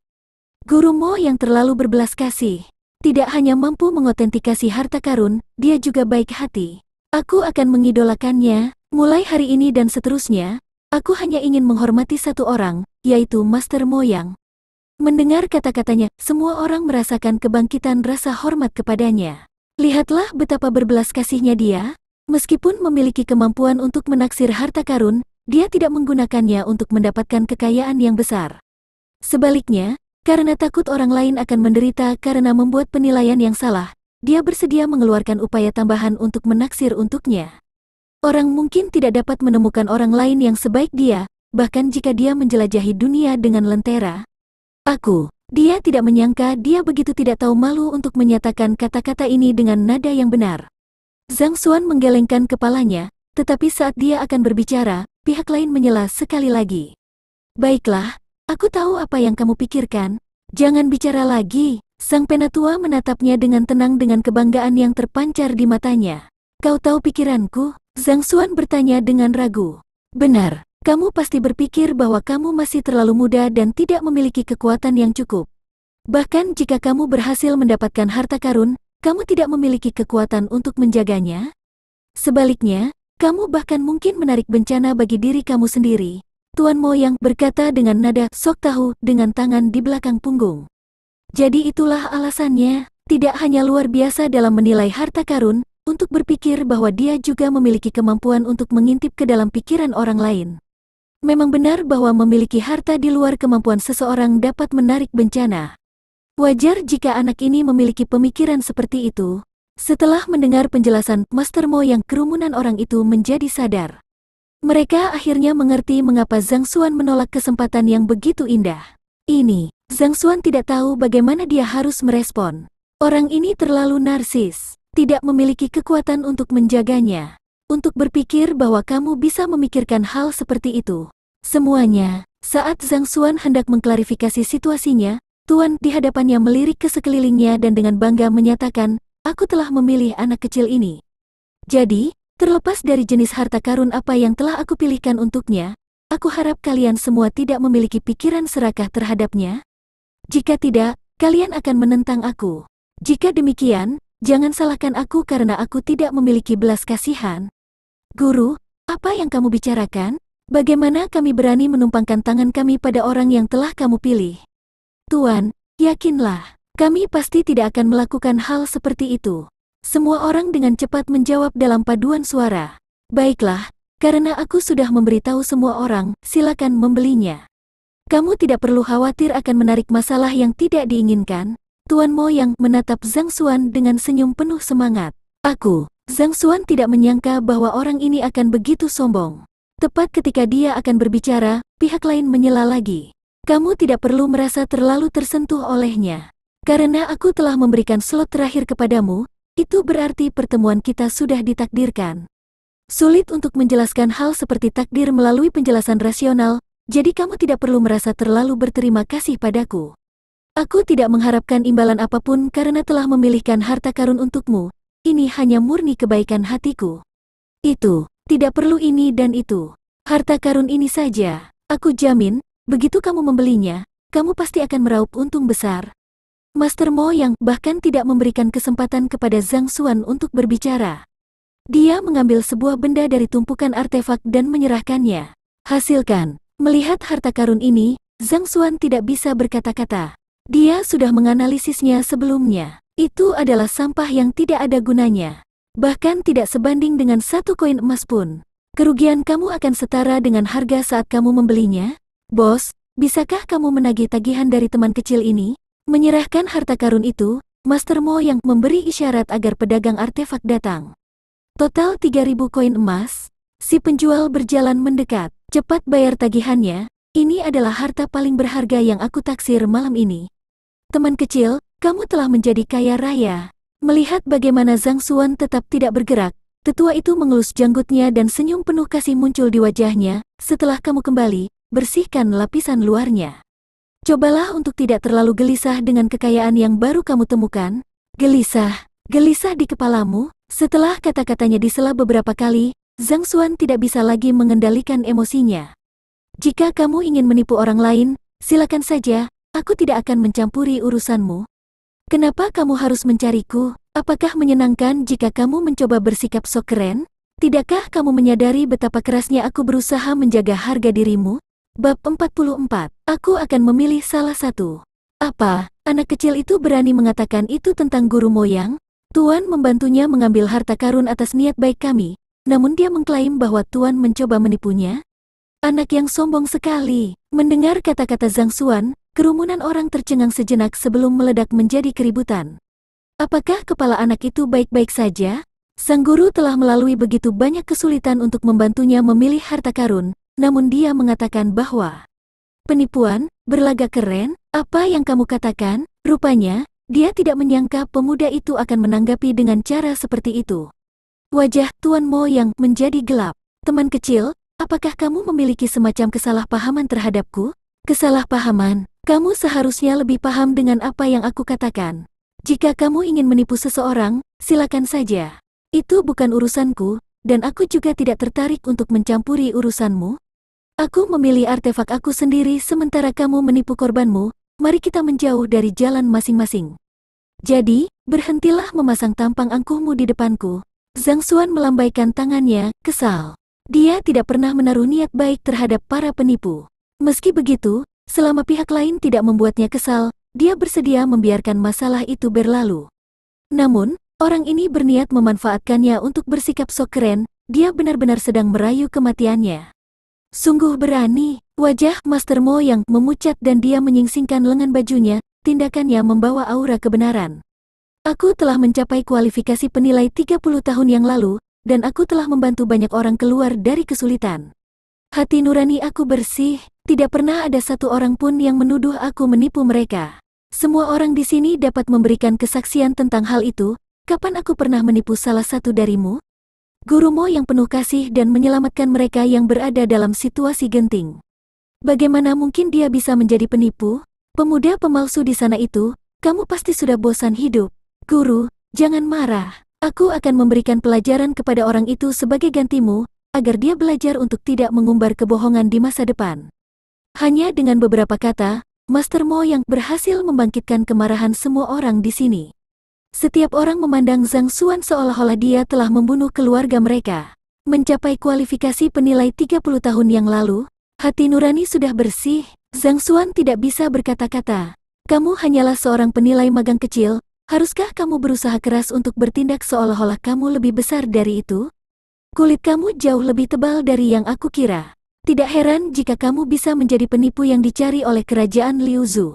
Guru Mo yang terlalu berbelas kasih, tidak hanya mampu mengotentikasi harta karun, dia juga baik hati. Aku akan mengidolakannya, mulai hari ini dan seterusnya. Aku hanya ingin menghormati satu orang, yaitu Master Mo yang. Mendengar kata-katanya, semua orang merasakan kebangkitan rasa hormat kepadanya. Lihatlah betapa berbelas kasihnya dia. Meskipun memiliki kemampuan untuk menaksir harta karun, dia tidak menggunakannya untuk mendapatkan kekayaan yang besar. Sebaliknya, karena takut orang lain akan menderita karena membuat penilaian yang salah, dia bersedia mengeluarkan upaya tambahan untuk menaksir untuknya. Orang mungkin tidak dapat menemukan orang lain yang sebaik dia, bahkan jika dia menjelajahi dunia dengan lentera. Dia tidak menyangka dia begitu tidak tahu malu untuk menyatakan kata-kata ini dengan nada yang benar. Zhang Xuan menggelengkan kepalanya, tetapi saat dia akan berbicara, pihak lain menyela sekali lagi. Baiklah, aku tahu apa yang kamu pikirkan. Jangan bicara lagi. Sang penatua menatapnya dengan tenang dengan kebanggaan yang terpancar di matanya. Kau tahu pikiranku? Zhang Xuan bertanya dengan ragu. Benar. Kamu pasti berpikir bahwa kamu masih terlalu muda dan tidak memiliki kekuatan yang cukup. Bahkan jika kamu berhasil mendapatkan harta karun, kamu tidak memiliki kekuatan untuk menjaganya. Sebaliknya, kamu bahkan mungkin menarik bencana bagi diri kamu sendiri. Tuan Mo yang berkata dengan nada sok tahu dengan tangan di belakang punggung. Jadi itulah alasannya, tidak hanya luar biasa dalam menilai harta karun, untuk berpikir bahwa dia juga memiliki kemampuan untuk mengintip ke dalam pikiran orang lain. Memang benar bahwa memiliki harta di luar kemampuan seseorang dapat menarik bencana. Wajar jika anak ini memiliki pemikiran seperti itu. Setelah mendengar penjelasan Master Mo yang kerumunan orang itu menjadi sadar. Mereka akhirnya mengerti mengapa Zhang Xuan menolak kesempatan yang begitu indah. Ini, Zhang Xuan tidak tahu bagaimana dia harus merespon. Orang ini terlalu narsis, tidak memiliki kekuatan untuk menjaganya. Untuk berpikir bahwa kamu bisa memikirkan hal seperti itu. Semuanya, saat Zhang Xuan hendak mengklarifikasi situasinya, Tuan di hadapannya melirik ke sekelilingnya dan dengan bangga menyatakan, aku telah memilih anak kecil ini. Jadi, terlepas dari jenis harta karun apa yang telah aku pilihkan untuknya, aku harap kalian semua tidak memiliki pikiran serakah terhadapnya. Jika tidak, kalian akan menentang aku. Jika demikian, jangan salahkan aku karena aku tidak memiliki belas kasihan. Guru, apa yang kamu bicarakan? Bagaimana kami berani menumpangkan tangan kami pada orang yang telah kamu pilih? Tuan, yakinlah, Kami pasti tidak akan melakukan hal seperti itu. Semua orang dengan cepat menjawab dalam paduan suara. Baiklah, karena aku sudah memberitahu semua orang, silakan membelinya. Kamu tidak perlu khawatir akan menarik masalah yang tidak diinginkan. Tuan Mo yang menatap Zhang Xuan dengan senyum penuh semangat. Zhang Xuan tidak menyangka bahwa orang ini akan begitu sombong. Tepat ketika dia akan berbicara, pihak lain menyela lagi. Kamu tidak perlu merasa terlalu tersentuh olehnya. Karena aku telah memberikan slot terakhir kepadamu, itu berarti pertemuan kita sudah ditakdirkan. Sulit untuk menjelaskan hal seperti takdir melalui penjelasan rasional, jadi kamu tidak perlu merasa terlalu berterima kasih padaku. Aku tidak mengharapkan imbalan apapun karena telah memilihkan harta karun untukmu, ini hanya murni kebaikan hatiku. Itu, tidak perlu ini dan itu. Harta karun ini saja, aku jamin, begitu kamu membelinya, kamu pasti akan meraup untung besar. Master Mo yang bahkan tidak memberikan kesempatan kepada Zhang Xuan untuk berbicara. Dia mengambil sebuah benda dari tumpukan artefak dan menyerahkannya. Hasilkan. Melihat harta karun ini, Zhang Xuan tidak bisa berkata-kata. Dia sudah menganalisisnya sebelumnya. Itu adalah sampah yang tidak ada gunanya. Bahkan tidak sebanding dengan satu koin emas pun. Kerugian kamu akan setara dengan harga saat kamu membelinya. Bos, bisakah kamu menagih tagihan dari teman kecil ini? Menyerahkan harta karun itu, Master Mo yang memberi isyarat agar pedagang artefak datang. Total 3.000 koin emas. Si penjual berjalan mendekat. Cepat bayar tagihannya, ini adalah harta paling berharga yang aku taksir malam ini. Teman kecil, kamu telah menjadi kaya raya. Melihat bagaimana Zhang Xuan tetap tidak bergerak, tetua itu mengelus janggutnya dan senyum penuh kasih muncul di wajahnya. Setelah kamu kembali, bersihkan lapisan luarnya. Cobalah untuk tidak terlalu gelisah dengan kekayaan yang baru kamu temukan. Gelisah di kepalamu. Setelah kata-katanya disela beberapa kali, Zhang Xuan tidak bisa lagi mengendalikan emosinya. Jika kamu ingin menipu orang lain, silakan saja, aku tidak akan mencampuri urusanmu. Kenapa kamu harus mencariku? Apakah menyenangkan jika kamu mencoba bersikap sok keren? Tidakkah kamu menyadari betapa kerasnya aku berusaha menjaga harga dirimu? Bab 44. Aku akan memilih salah satu. Apa? Anak kecil itu berani mengatakan itu tentang guru moyang? Tuan membantunya mengambil harta karun atas niat baik kami, namun dia mengklaim bahwa Tuan mencoba menipunya? Anak yang sombong sekali. Mendengar kata-kata Zhang Xuan, kerumunan orang tercengang sejenak sebelum meledak menjadi keributan. Apakah kepala anak itu baik-baik saja? Sang guru telah melalui begitu banyak kesulitan untuk membantunya memilih harta karun, namun dia mengatakan bahwa penipuan, berlagak keren, apa yang kamu katakan? Rupanya, dia tidak menyangka pemuda itu akan menanggapi dengan cara seperti itu. Wajah Tuan Mo yang menjadi gelap. Teman kecil, apakah kamu memiliki semacam kesalahpahaman terhadapku? Kesalahpahaman? Kamu seharusnya lebih paham dengan apa yang aku katakan. Jika kamu ingin menipu seseorang, silakan saja. Itu bukan urusanku, dan aku juga tidak tertarik untuk mencampuri urusanmu. Aku memilih artefak aku sendiri sementara kamu menipu korbanmu, mari kita menjauh dari jalan masing-masing. Jadi, berhentilah memasang tampang angkuhmu di depanku. Zhang Xuan melambaikan tangannya, kesal. Dia tidak pernah menaruh niat baik terhadap para penipu. Meski begitu, selama pihak lain tidak membuatnya kesal, dia bersedia membiarkan masalah itu berlalu. Namun, orang ini berniat memanfaatkannya untuk bersikap sok keren, dia benar-benar sedang merayu kematiannya. Sungguh berani, wajah Master Mo yang memucat dan dia menyingsingkan lengan bajunya, tindakannya membawa aura kebenaran. Aku telah mencapai kualifikasi penilai 30 tahun yang lalu, dan aku telah membantu banyak orang keluar dari kesulitan. Hati nurani aku bersih, tidak pernah ada satu orang pun yang menuduh aku menipu mereka. Semua orang di sini dapat memberikan kesaksian tentang hal itu. Kapan aku pernah menipu salah satu darimu? Guru Mo yang penuh kasih dan menyelamatkan mereka yang berada dalam situasi genting. Bagaimana mungkin dia bisa menjadi penipu? Pemuda pemalsu di sana itu, kamu pasti sudah bosan hidup. Guru, jangan marah. Aku akan memberikan pelajaran kepada orang itu sebagai gantimu, agar dia belajar untuk tidak mengumbar kebohongan di masa depan. Hanya dengan beberapa kata, Master Mo yang berhasil membangkitkan kemarahan semua orang di sini. Setiap orang memandang Zhang Xuan seolah-olah dia telah membunuh keluarga mereka. Mencapai kualifikasi penilai 30 tahun yang lalu, hati nurani sudah bersih. Zhang Xuan tidak bisa berkata-kata. Kamu hanyalah seorang penilai magang kecil, haruskah kamu berusaha keras untuk bertindak seolah-olah kamu lebih besar dari itu? Kulit kamu jauh lebih tebal dari yang aku kira. Tidak heran jika kamu bisa menjadi penipu yang dicari oleh kerajaan Liu Zhu.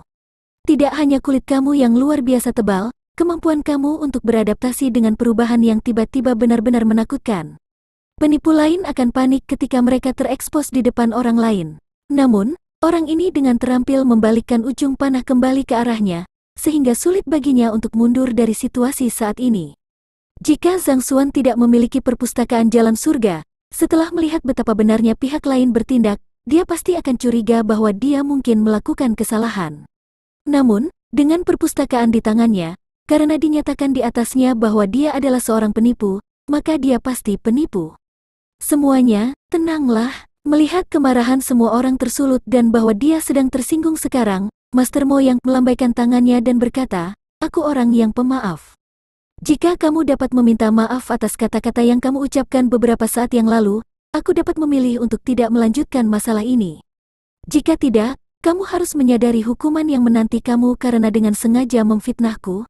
Tidak hanya kulit kamu yang luar biasa tebal, kemampuan kamu untuk beradaptasi dengan perubahan yang tiba-tiba benar-benar menakutkan. Penipu lain akan panik ketika mereka terekspos di depan orang lain. Namun, orang ini dengan terampil membalikkan ujung panah kembali ke arahnya, sehingga sulit baginya untuk mundur dari situasi saat ini. Jika Zhang Xuan tidak memiliki perpustakaan jalan surga, setelah melihat betapa benarnya pihak lain bertindak, dia pasti akan curiga bahwa dia mungkin melakukan kesalahan. Namun, dengan perpustakaan di tangannya, karena dinyatakan di atasnya bahwa dia adalah seorang penipu, maka dia pasti penipu. Semuanya, tenanglah. Melihat kemarahan semua orang tersulut dan bahwa dia sedang tersinggung sekarang, Master Mo yang melambaikan tangannya dan berkata, "Aku orang yang pemaaf. Jika kamu dapat meminta maaf atas kata-kata yang kamu ucapkan beberapa saat yang lalu, aku dapat memilih untuk tidak melanjutkan masalah ini. Jika tidak, kamu harus menyadari hukuman yang menanti kamu karena dengan sengaja memfitnahku."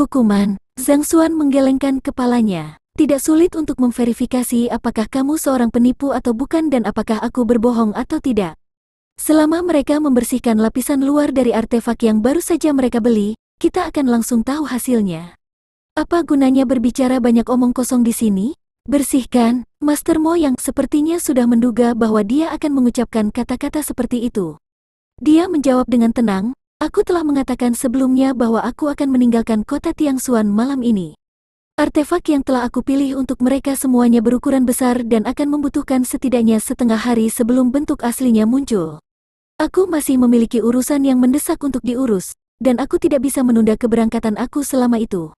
Hukuman? Zhang Xuan menggelengkan kepalanya. Tidak sulit untuk memverifikasi apakah kamu seorang penipu atau bukan dan apakah aku berbohong atau tidak. Selama mereka membersihkan lapisan luar dari artefak yang baru saja mereka beli, kita akan langsung tahu hasilnya. Apa gunanya berbicara banyak omong kosong di sini? Bersihkan. Master Mo yang sepertinya sudah menduga bahwa dia akan mengucapkan kata-kata seperti itu. Dia menjawab dengan tenang, "Aku telah mengatakan sebelumnya bahwa aku akan meninggalkan kota Tiangxuan malam ini. Artefak yang telah aku pilih untuk mereka semuanya berukuran besar dan akan membutuhkan setidaknya setengah hari sebelum bentuk aslinya muncul. Aku masih memiliki urusan yang mendesak untuk diurus, dan aku tidak bisa menunda keberangkatan aku selama itu."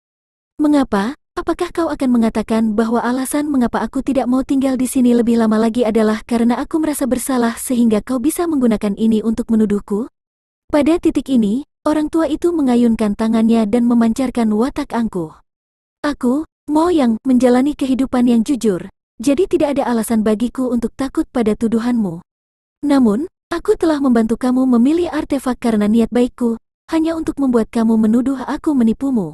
"Mengapa? Apakah kau akan mengatakan bahwa alasan mengapa aku tidak mau tinggal di sini lebih lama lagi adalah karena aku merasa bersalah sehingga kau bisa menggunakan ini untuk menuduhku?" Pada titik ini, orang tua itu mengayunkan tangannya dan memancarkan watak angkuh. "Aku, Mo yang menjalani kehidupan yang jujur, jadi tidak ada alasan bagiku untuk takut pada tuduhanmu. Namun, aku telah membantu kamu memilih artefak karena niat baikku, hanya untuk membuat kamu menuduh aku menipumu.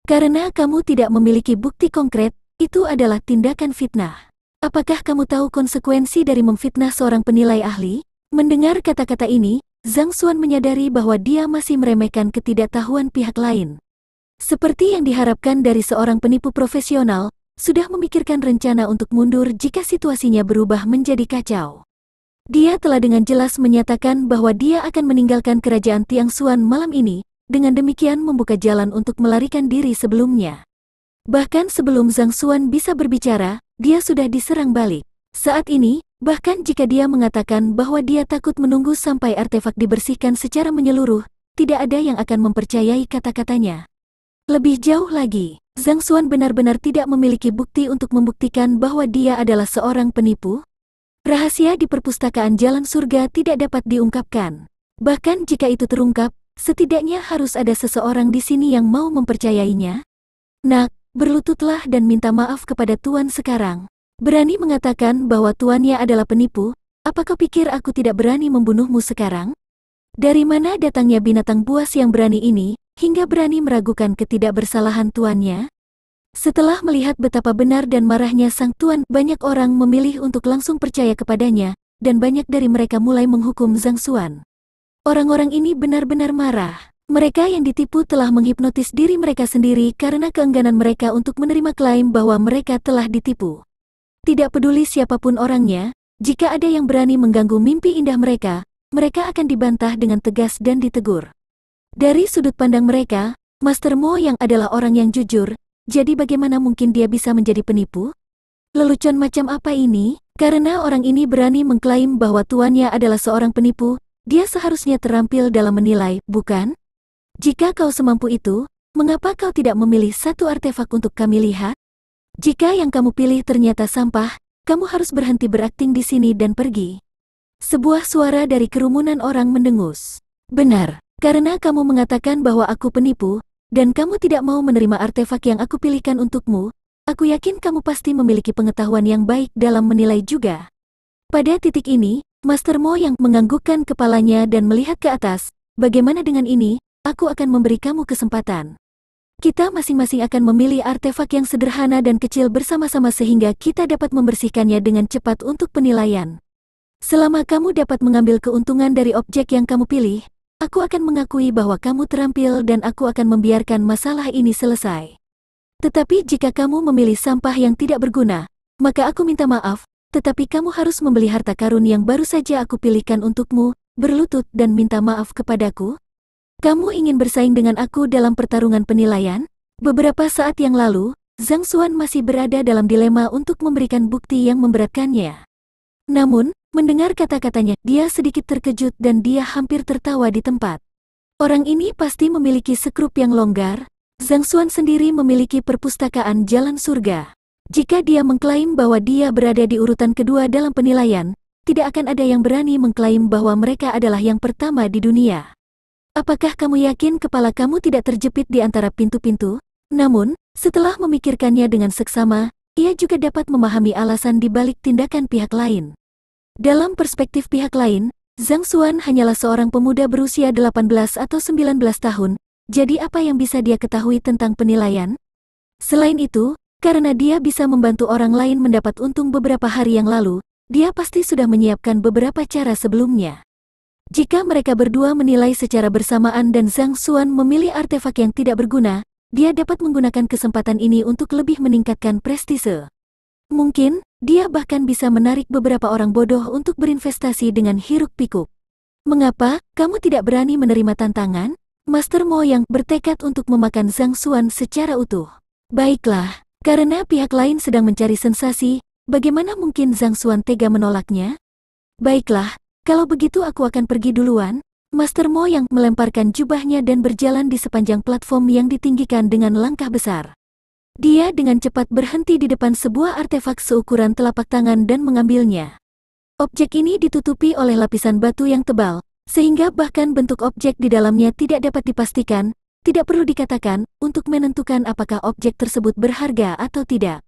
Karena kamu tidak memiliki bukti konkret, itu adalah tindakan fitnah. Apakah kamu tahu konsekuensi dari memfitnah seorang penilai ahli?" Mendengar kata-kata ini, Zhang Xuan menyadari bahwa dia masih meremehkan ketidaktahuan pihak lain. Seperti yang diharapkan dari seorang penipu profesional, sudah memikirkan rencana untuk mundur jika situasinya berubah menjadi kacau. Dia telah dengan jelas menyatakan bahwa dia akan meninggalkan kerajaan Tiangxuan malam ini, dengan demikian membuka jalan untuk melarikan diri sebelumnya. Bahkan sebelum Zhang Xuan bisa berbicara, dia sudah diserang balik. Saat ini, bahkan jika dia mengatakan bahwa dia takut menunggu sampai artefak dibersihkan secara menyeluruh, tidak ada yang akan mempercayai kata-katanya. Lebih jauh lagi, Zhang Xuan benar-benar tidak memiliki bukti untuk membuktikan bahwa dia adalah seorang penipu. Rahasia di perpustakaan jalan surga tidak dapat diungkapkan. Bahkan jika itu terungkap, setidaknya harus ada seseorang di sini yang mau mempercayainya. "Nak, berlututlah dan minta maaf kepada Tuan sekarang. Berani mengatakan bahwa tuannya adalah penipu, apa kau pikir aku tidak berani membunuhmu sekarang? Dari mana datangnya binatang buas yang berani ini, hingga berani meragukan ketidakbersalahan tuannya?" Setelah melihat betapa benar dan marahnya sang tuan, banyak orang memilih untuk langsung percaya kepadanya, dan banyak dari mereka mulai menghukum Zhang Xuan. Orang-orang ini benar-benar marah. Mereka yang ditipu telah menghipnotis diri mereka sendiri karena keengganan mereka untuk menerima klaim bahwa mereka telah ditipu. Tidak peduli siapapun orangnya, jika ada yang berani mengganggu mimpi indah mereka, mereka akan dibantah dengan tegas dan ditegur. Dari sudut pandang mereka, Master Mo yang adalah orang yang jujur, jadi bagaimana mungkin dia bisa menjadi penipu? Lelucon macam apa ini? Karena orang ini berani mengklaim bahwa tuannya adalah seorang penipu, dia seharusnya terampil dalam menilai, bukan? Jika kau semampu itu, mengapa kau tidak memilih satu artefak untuk kami lihat? Jika yang kamu pilih ternyata sampah, kamu harus berhenti berakting di sini dan pergi. Sebuah suara dari kerumunan orang mendengus. "Benar, karena kamu mengatakan bahwa aku penipu, dan kamu tidak mau menerima artefak yang aku pilihkan untukmu, aku yakin kamu pasti memiliki pengetahuan yang baik dalam menilai juga." Pada titik ini, Master Mo yang menganggukkan kepalanya dan melihat ke atas. "Bagaimana dengan ini? aku akan memberi kamu kesempatan. Kita masing-masing akan memilih artefak yang sederhana dan kecil bersama-sama sehingga kita dapat membersihkannya dengan cepat untuk penilaian. Selama kamu dapat mengambil keuntungan dari objek yang kamu pilih, aku akan mengakui bahwa kamu terampil dan aku akan membiarkan masalah ini selesai. Tetapi jika kamu memilih sampah yang tidak berguna, maka aku minta maaf, tetapi kamu harus membeli harta karun yang baru saja aku pilihkan untukmu, berlutut dan minta maaf kepadaku. Kamu ingin bersaing dengan aku dalam pertarungan penilaian? Beberapa saat yang lalu, Zhang Xuan masih berada dalam dilema untuk memberikan bukti yang memberatkannya. Namun, mendengar kata-katanya, dia sedikit terkejut dan dia hampir tertawa di tempat. Orang ini pasti memiliki skrup yang longgar. Zhang Xuan sendiri memiliki perpustakaan jalan surga. Jika dia mengklaim bahwa dia berada di urutan kedua dalam penilaian, tidak akan ada yang berani mengklaim bahwa mereka adalah yang pertama di dunia. Apakah kamu yakin kepala kamu tidak terjepit di antara pintu-pintu? Namun, setelah memikirkannya dengan seksama, ia juga dapat memahami alasan di balik tindakan pihak lain. Dalam perspektif pihak lain, Zhang Xuan hanyalah seorang pemuda berusia 18 atau 19 tahun, jadi apa yang bisa dia ketahui tentang penilaian? Selain itu, karena dia bisa membantu orang lain mendapat untung beberapa hari yang lalu, dia pasti sudah menyiapkan beberapa cara sebelumnya. Jika mereka berdua menilai secara bersamaan dan Zhang Xuan memilih artefak yang tidak berguna, dia dapat menggunakan kesempatan ini untuk lebih meningkatkan prestise. Mungkin, dia bahkan bisa menarik beberapa orang bodoh untuk berinvestasi dengan hiruk-pikuk. Mengapa kamu tidak berani menerima tantangan? Master Mo yang bertekad untuk memakan Zhang Xuan secara utuh. Baiklah. Karena pihak lain sedang mencari sensasi, bagaimana mungkin Zhang Xuan tega menolaknya? Baiklah, kalau begitu aku akan pergi duluan. Master Mo yang melemparkan jubahnya dan berjalan di sepanjang platform yang ditinggikan dengan langkah besar. Dia dengan cepat berhenti di depan sebuah artefak seukuran telapak tangan dan mengambilnya. Objek ini ditutupi oleh lapisan batu yang tebal, sehingga bahkan bentuk objek di dalamnya tidak dapat dipastikan. Tidak perlu dikatakan, untuk menentukan apakah objek tersebut berharga atau tidak.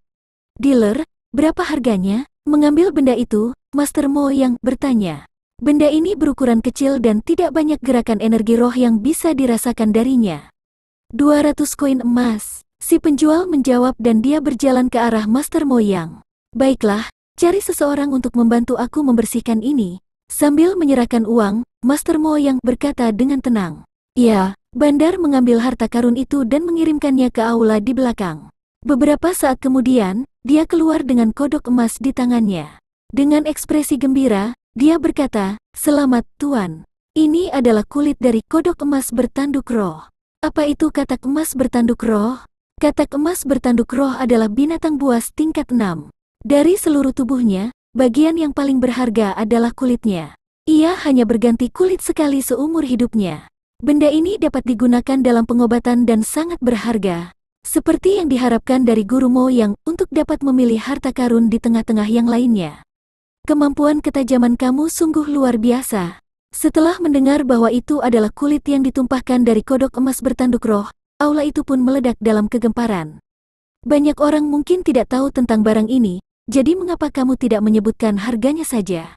Dealer, berapa harganya? Mengambil benda itu, Master Mo yang bertanya. Benda ini berukuran kecil dan tidak banyak gerakan energi roh yang bisa dirasakan darinya. 200 koin emas. Si penjual menjawab dan dia berjalan ke arah Master Mo yang. Baiklah, cari seseorang untuk membantu aku membersihkan ini. Sambil menyerahkan uang, Master Mo yang berkata dengan tenang. Ya. Bandar mengambil harta karun itu dan mengirimkannya ke aula di belakang. Beberapa saat kemudian, dia keluar dengan kodok emas di tangannya. Dengan ekspresi gembira, dia berkata, "Selamat, Tuan. Ini adalah kulit dari kodok emas bertanduk roh." Apa itu katak emas bertanduk roh? Katak emas bertanduk roh adalah binatang buas tingkat 6. Dari seluruh tubuhnya, bagian yang paling berharga adalah kulitnya. Ia hanya berganti kulit sekali seumur hidupnya. Benda ini dapat digunakan dalam pengobatan dan sangat berharga. Seperti yang diharapkan dari Guru Mo yang untuk dapat memilih harta karun di tengah-tengah yang lainnya. Kemampuan ketajaman kamu sungguh luar biasa. Setelah mendengar bahwa itu adalah kulit yang ditumpahkan dari kodok emas bertanduk roh, aula itu pun meledak dalam kegemparan. Banyak orang mungkin tidak tahu tentang barang ini, jadi mengapa kamu tidak menyebutkan harganya saja?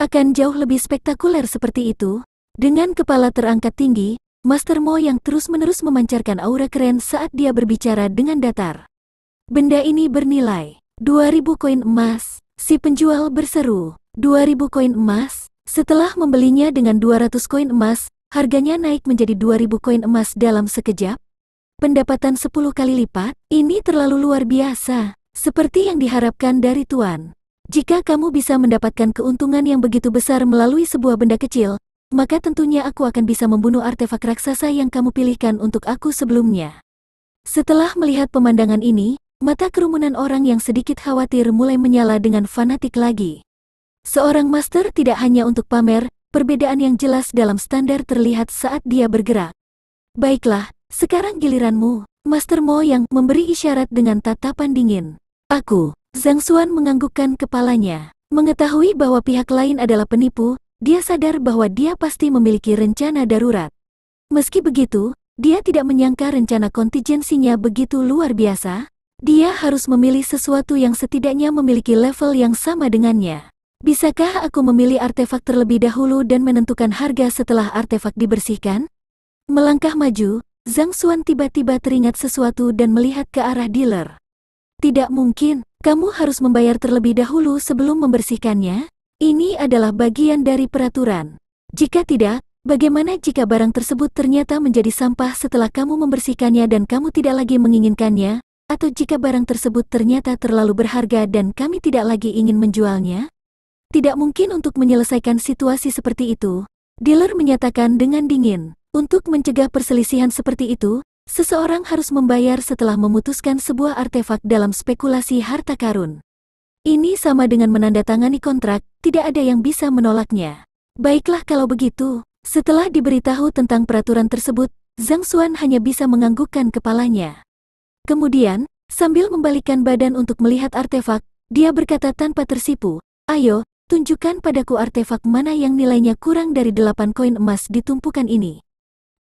Akan jauh lebih spektakuler seperti itu. Dengan kepala terangkat tinggi, Master Mo yang terus-menerus memancarkan aura keren saat dia berbicara dengan datar. Benda ini bernilai 2.000 koin emas. Si penjual berseru, 2.000 koin emas. Setelah membelinya dengan 200 koin emas, harganya naik menjadi 2.000 koin emas dalam sekejap. Pendapatan 10 kali lipat, ini terlalu luar biasa, seperti yang diharapkan dari Tuan. Jika kamu bisa mendapatkan keuntungan yang begitu besar melalui sebuah benda kecil, maka tentunya aku akan bisa membunuh artefak raksasa yang kamu pilihkan untuk aku sebelumnya. Setelah melihat pemandangan ini, mata kerumunan orang yang sedikit khawatir mulai menyala dengan fanatik lagi. Seorang master tidak hanya untuk pamer, perbedaan yang jelas dalam standar terlihat saat dia bergerak. Baiklah, sekarang giliranmu, Master Mo yang memberi isyarat dengan tatapan dingin. Aku, Zhang Xuan menganggukkan kepalanya. Mengetahui bahwa pihak lain adalah penipu, dia sadar bahwa dia pasti memiliki rencana darurat. Meski begitu, dia tidak menyangka rencana kontingensinya begitu luar biasa. Dia harus memilih sesuatu yang setidaknya memiliki level yang sama dengannya. Bisakah aku memilih artefak terlebih dahulu dan menentukan harga setelah artefak dibersihkan? Melangkah maju, Zhang Xuan tiba-tiba teringat sesuatu dan melihat ke arah dealer. Tidak mungkin, kamu harus membayar terlebih dahulu sebelum membersihkannya. Ini adalah bagian dari peraturan. Jika tidak, bagaimana jika barang tersebut ternyata menjadi sampah setelah kamu membersihkannya dan kamu tidak lagi menginginkannya? Atau jika barang tersebut ternyata terlalu berharga dan kami tidak lagi ingin menjualnya? Tidak mungkin untuk menyelesaikan situasi seperti itu. Dealer menyatakan dengan dingin. Untuk mencegah perselisihan seperti itu, seseorang harus membayar setelah memutuskan sebuah artefak dalam spekulasi harta karun. Ini sama dengan menandatangani kontrak, tidak ada yang bisa menolaknya. Baiklah kalau begitu. Setelah diberitahu tentang peraturan tersebut, Zhang Xuan hanya bisa menganggukkan kepalanya. Kemudian, sambil membalikkan badan untuk melihat artefak, dia berkata tanpa tersipu, "Ayo, tunjukkan padaku artefak mana yang nilainya kurang dari 8 koin emas di tumpukan ini.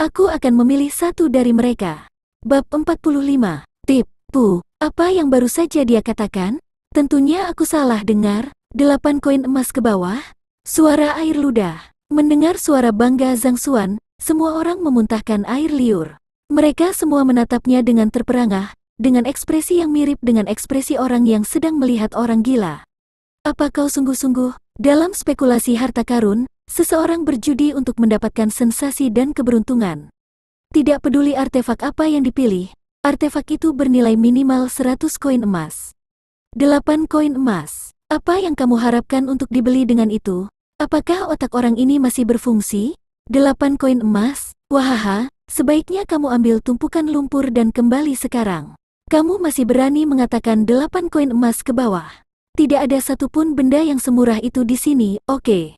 Aku akan memilih satu dari mereka." Bab 45. Tipu. Apa yang baru saja dia katakan? Tentunya aku salah dengar. 8 koin emas ke bawah? Suara air ludah. Mendengar suara bangga Zhang Xuan, semua orang memuntahkan air liur. Mereka semua menatapnya dengan terperangah, dengan ekspresi yang mirip dengan ekspresi orang yang sedang melihat orang gila. Apa kau sungguh-sungguh, dalam spekulasi harta karun, seseorang berjudi untuk mendapatkan sensasi dan keberuntungan? Tidak peduli artefak apa yang dipilih, artefak itu bernilai minimal 100 koin emas. 8 koin emas. Apa yang kamu harapkan untuk dibeli dengan itu? Apakah otak orang ini masih berfungsi? 8 koin emas? Wahaha, sebaiknya kamu ambil tumpukan lumpur dan kembali sekarang. Kamu masih berani mengatakan 8 koin emas ke bawah? Tidak ada satupun benda yang semurah itu di sini, oke?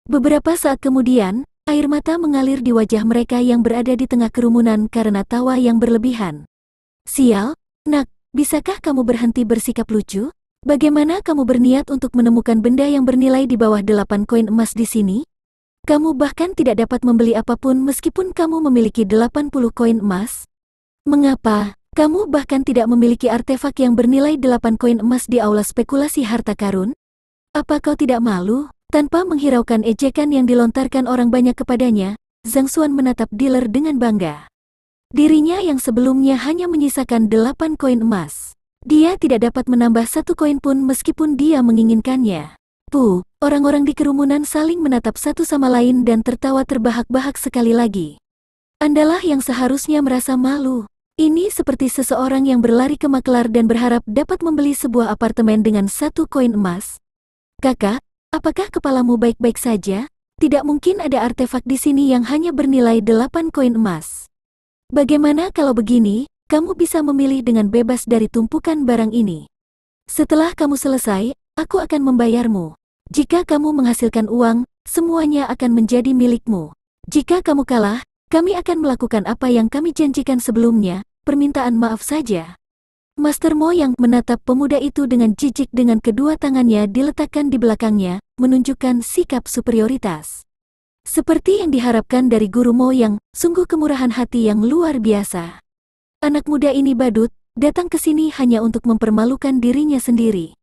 Beberapa saat kemudian, air mata mengalir di wajah mereka yang berada di tengah kerumunan karena tawa yang berlebihan. Sial, nak, bisakah kamu berhenti bersikap lucu? Bagaimana kamu berniat untuk menemukan benda yang bernilai di bawah 8 koin emas di sini? Kamu bahkan tidak dapat membeli apapun meskipun kamu memiliki 80 koin emas? Mengapa? Kamu bahkan tidak memiliki artefak yang bernilai 8 koin emas di aula spekulasi harta karun? Apa kau tidak malu? Tanpa menghiraukan ejekan yang dilontarkan orang banyak kepadanya, Zhang Xuan menatap dealer dengan bangga. Dirinya yang sebelumnya hanya menyisakan 8 koin emas. Dia tidak dapat menambah 1 koin pun meskipun dia menginginkannya. Orang-orang di kerumunan saling menatap satu sama lain dan tertawa terbahak-bahak sekali lagi. Andalah yang seharusnya merasa malu. Ini seperti seseorang yang berlari ke maklar dan berharap dapat membeli sebuah apartemen dengan 1 koin emas. Kakak, apakah kepalamu baik-baik saja? Tidak mungkin ada artefak di sini yang hanya bernilai 8 koin emas. Bagaimana kalau begini, kamu bisa memilih dengan bebas dari tumpukan barang ini. Setelah kamu selesai, aku akan membayarmu. Jika kamu menghasilkan uang, semuanya akan menjadi milikmu. Jika kamu kalah, kami akan melakukan apa yang kami janjikan sebelumnya, permintaan maaf saja. Master Mo yang menatap pemuda itu dengan jijik dengan kedua tangannya diletakkan di belakangnya, menunjukkan sikap superioritas. Seperti yang diharapkan dari Guru Mo yang sungguh kemurahan hati yang luar biasa. Anak muda ini badut, datang ke sini hanya untuk mempermalukan dirinya sendiri.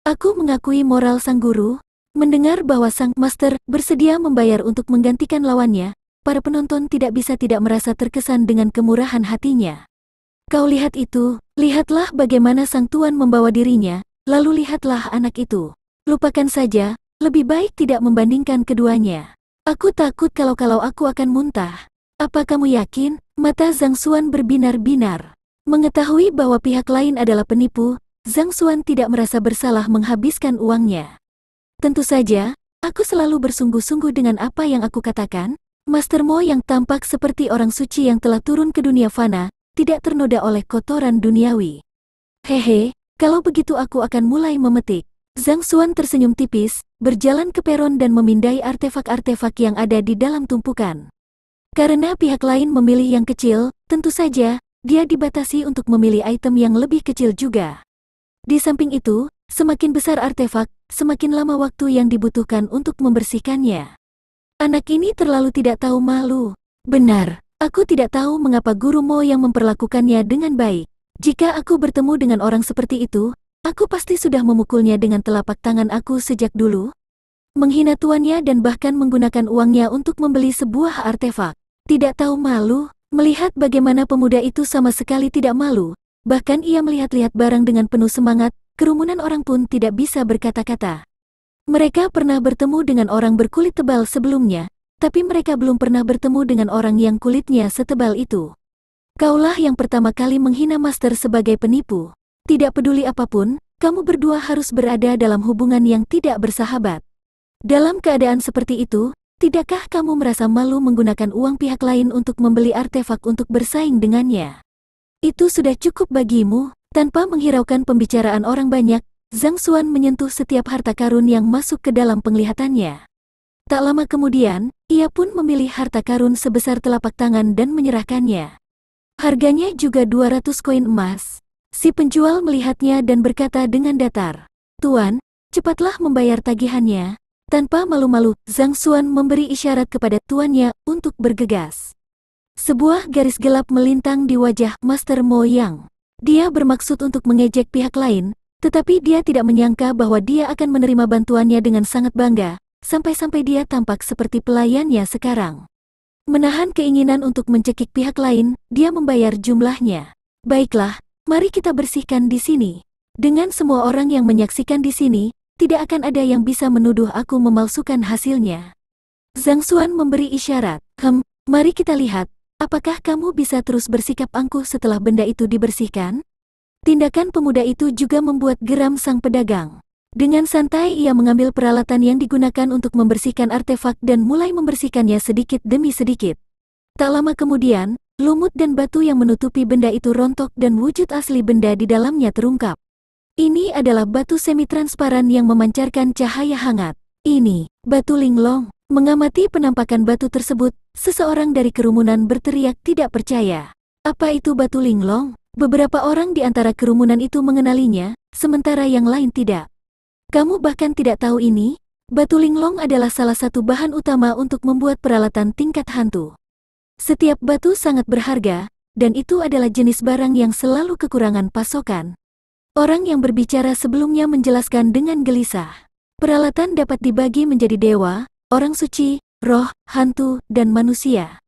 Aku mengakui moral sang guru. Mendengar bahwa sang master bersedia membayar untuk menggantikan lawannya, para penonton tidak bisa tidak merasa terkesan dengan kemurahan hatinya. Kau lihat itu, lihatlah bagaimana sang tuan membawa dirinya, lalu lihatlah anak itu. Lupakan saja, lebih baik tidak membandingkan keduanya. Aku takut kalau aku akan muntah. Apa kamu yakin? Mata Zhang Xuan berbinar-binar. Mengetahui bahwa pihak lain adalah penipu, Zhang Xuan tidak merasa bersalah menghabiskan uangnya. Tentu saja, aku selalu bersungguh-sungguh dengan apa yang aku katakan. Master Mo yang tampak seperti orang suci yang telah turun ke dunia fana, tidak ternoda oleh kotoran duniawi. Hehe, kalau begitu aku akan mulai memetik. Zhang Xuan tersenyum tipis, berjalan ke peron dan memindai artefak-artefak yang ada di dalam tumpukan. Karena pihak lain memilih yang kecil, tentu saja, dia dibatasi untuk memilih item yang lebih kecil juga. Di samping itu, semakin besar artefak, semakin lama waktu yang dibutuhkan untuk membersihkannya. Anak ini terlalu tidak tahu malu. Benar, aku tidak tahu mengapa Guru Mo yang memperlakukannya dengan baik. Jika aku bertemu dengan orang seperti itu, aku pasti sudah memukulnya dengan telapak tangan aku sejak dulu. Menghina tuannya dan bahkan menggunakan uangnya untuk membeli sebuah artefak. Tidak tahu malu, melihat bagaimana pemuda itu sama sekali tidak malu, bahkan ia melihat-lihat barang dengan penuh semangat, kerumunan orang pun tidak bisa berkata-kata. Mereka pernah bertemu dengan orang berkulit tebal sebelumnya, tapi mereka belum pernah bertemu dengan orang yang kulitnya setebal itu. Kaulah yang pertama kali menghina Master sebagai penipu. Tidak peduli apapun, kamu berdua harus berada dalam hubungan yang tidak bersahabat. Dalam keadaan seperti itu, tidakkah kamu merasa malu menggunakan uang pihak lain untuk membeli artefak untuk bersaing dengannya? Itu sudah cukup bagimu. Tanpa menghiraukan pembicaraan orang banyak, Zhang Xuan menyentuh setiap harta karun yang masuk ke dalam penglihatannya. Tak lama kemudian, ia pun memilih harta karun sebesar telapak tangan dan menyerahkannya. Harganya juga 200 koin emas. Si penjual melihatnya dan berkata dengan datar, "Tuan, cepatlah membayar tagihannya." Tanpa malu-malu, Zhang Xuan memberi isyarat kepada tuannya untuk bergegas. Sebuah garis gelap melintang di wajah Master Mo Yang. Dia bermaksud untuk mengejek pihak lain, tetapi dia tidak menyangka bahwa dia akan menerima bantuannya dengan sangat bangga, sampai-sampai dia tampak seperti pelayannya sekarang. Menahan keinginan untuk mencekik pihak lain, dia membayar jumlahnya. "Baiklah, mari kita bersihkan di sini. Dengan semua orang yang menyaksikan di sini, tidak akan ada yang bisa menuduh aku memalsukan hasilnya." Zhang Xuan memberi isyarat. Mari kita lihat, apakah kamu bisa terus bersikap angkuh setelah benda itu dibersihkan?" Tindakan pemuda itu juga membuat geram sang pedagang. Dengan santai ia mengambil peralatan yang digunakan untuk membersihkan artefak dan mulai membersihkannya sedikit demi sedikit. Tak lama kemudian, lumut dan batu yang menutupi benda itu rontok dan wujud asli benda di dalamnya terungkap. Ini adalah batu semi-transparan yang memancarkan cahaya hangat. "Ini, batu linglong." Mengamati penampakan batu tersebut, seseorang dari kerumunan berteriak tidak percaya. "Apa itu batu linglong?" Beberapa orang di antara kerumunan itu mengenalinya, sementara yang lain tidak. "Kamu bahkan tidak tahu ini? Batu linglong adalah salah satu bahan utama untuk membuat peralatan tingkat hantu. Setiap batu sangat berharga, dan itu adalah jenis barang yang selalu kekurangan pasokan." Orang yang berbicara sebelumnya menjelaskan dengan gelisah. Peralatan dapat dibagi menjadi dewa, orang suci, roh, hantu, dan manusia.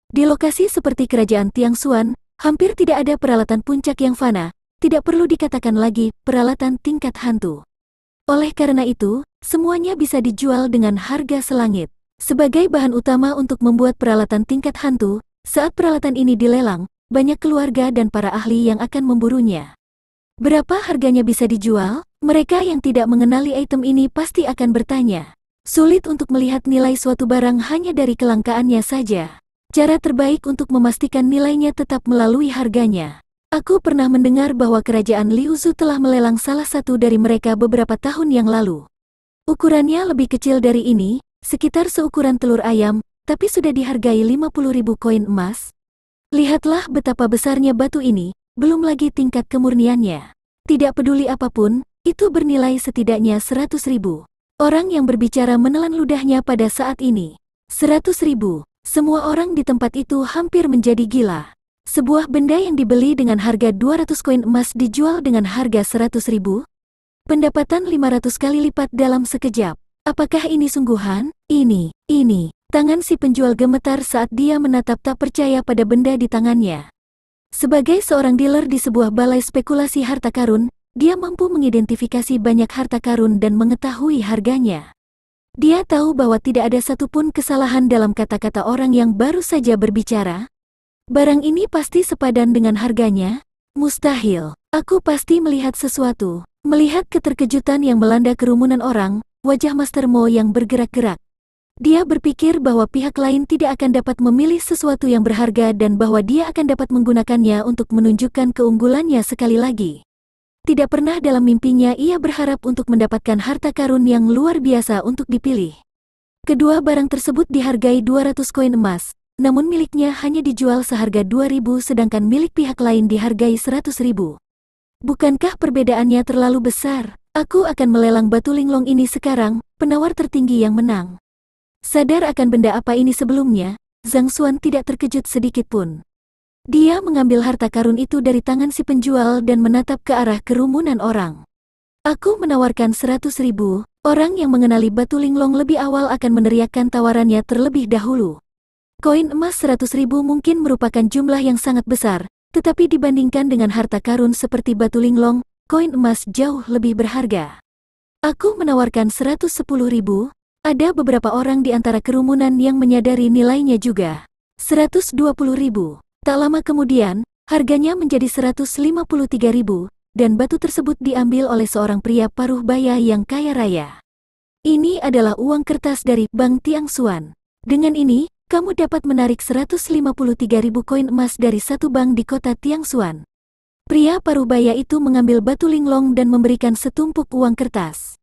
Di lokasi seperti kerajaan Tiangxuan, hampir tidak ada peralatan puncak yang fana, tidak perlu dikatakan lagi peralatan tingkat hantu. Oleh karena itu, semuanya bisa dijual dengan harga selangit. Sebagai bahan utama untuk membuat peralatan tingkat hantu, saat peralatan ini dilelang, banyak keluarga dan para ahli yang akan memburunya. Berapa harganya bisa dijual? Mereka yang tidak mengenali item ini pasti akan bertanya. Sulit untuk melihat nilai suatu barang hanya dari kelangkaannya saja. Cara terbaik untuk memastikan nilainya tetap melalui harganya. Aku pernah mendengar bahwa kerajaan Liuzhu telah melelang salah satu dari mereka beberapa tahun yang lalu. Ukurannya lebih kecil dari ini, sekitar seukuran telur ayam, tapi sudah dihargai 50.000 koin emas. Lihatlah betapa besarnya batu ini, belum lagi tingkat kemurniannya. Tidak peduli apapun, itu bernilai setidaknya 100.000. Orang yang berbicara menelan ludahnya pada saat ini. 100.000, semua orang di tempat itu hampir menjadi gila. Sebuah benda yang dibeli dengan harga 200 koin emas dijual dengan harga 100.000? Pendapatan 500 kali lipat dalam sekejap. Apakah ini sungguhan? Ini. Tangan si penjual gemetar saat dia menatap tak percaya pada benda di tangannya. Sebagai seorang dealer di sebuah balai spekulasi harta karun, dia mampu mengidentifikasi banyak harta karun dan mengetahui harganya. Dia tahu bahwa tidak ada satupun kesalahan dalam kata-kata orang yang baru saja berbicara. Barang ini pasti sepadan dengan harganya? Mustahil. Aku pasti melihat sesuatu. Melihat keterkejutan yang melanda kerumunan orang, wajah Master Mo yang bergerak-gerak. Dia berpikir bahwa pihak lain tidak akan dapat memilih sesuatu yang berharga dan bahwa dia akan dapat menggunakannya untuk menunjukkan keunggulannya sekali lagi. Tidak pernah dalam mimpinya ia berharap untuk mendapatkan harta karun yang luar biasa untuk dipilih. Kedua barang tersebut dihargai 200 koin emas. Namun miliknya hanya dijual seharga 2.000 sedangkan milik pihak lain dihargai 100.000. Bukankah perbedaannya terlalu besar? Aku akan melelang batu linglong ini sekarang, penawar tertinggi yang menang. Sadar akan benda apa ini sebelumnya, Zhang Xuan tidak terkejut sedikit pun. Dia mengambil harta karun itu dari tangan si penjual dan menatap ke arah kerumunan orang. "Aku menawarkan 100.000, orang yang mengenali batu linglong lebih awal akan meneriakkan tawarannya terlebih dahulu. Koin emas 100.000 mungkin merupakan jumlah yang sangat besar, tetapi dibandingkan dengan harta karun seperti batu linglong, koin emas jauh lebih berharga. Aku menawarkan 110.000, ada beberapa orang di antara kerumunan yang menyadari nilainya juga. 120.000. Tak lama kemudian, harganya menjadi 153.000, dan batu tersebut diambil oleh seorang pria paruh baya yang kaya raya. Ini adalah uang kertas dari Bank Tiangsuan. Dengan ini, kamu dapat menarik 153.000 koin emas dari satu bank di kota Tiangsuan. Pria paruh baya itu mengambil batu linglong dan memberikan setumpuk uang kertas.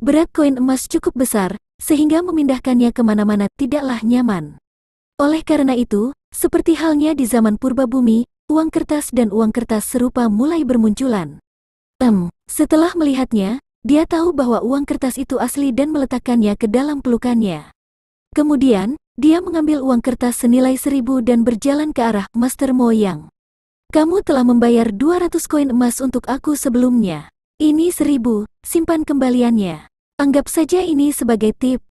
Berat koin emas cukup besar, sehingga memindahkannya kemana-mana tidaklah nyaman. Oleh karena itu, seperti halnya di zaman purba bumi, uang kertas dan uang kertas serupa mulai bermunculan. Setelah melihatnya, dia tahu bahwa uang kertas itu asli dan meletakkannya ke dalam pelukannya. Kemudian, dia mengambil uang kertas senilai 1.000 dan berjalan ke arah Master Mo Yang. Kamu telah membayar 200 koin emas untuk aku sebelumnya. Ini 1.000, simpan kembaliannya. Anggap saja ini sebagai tip.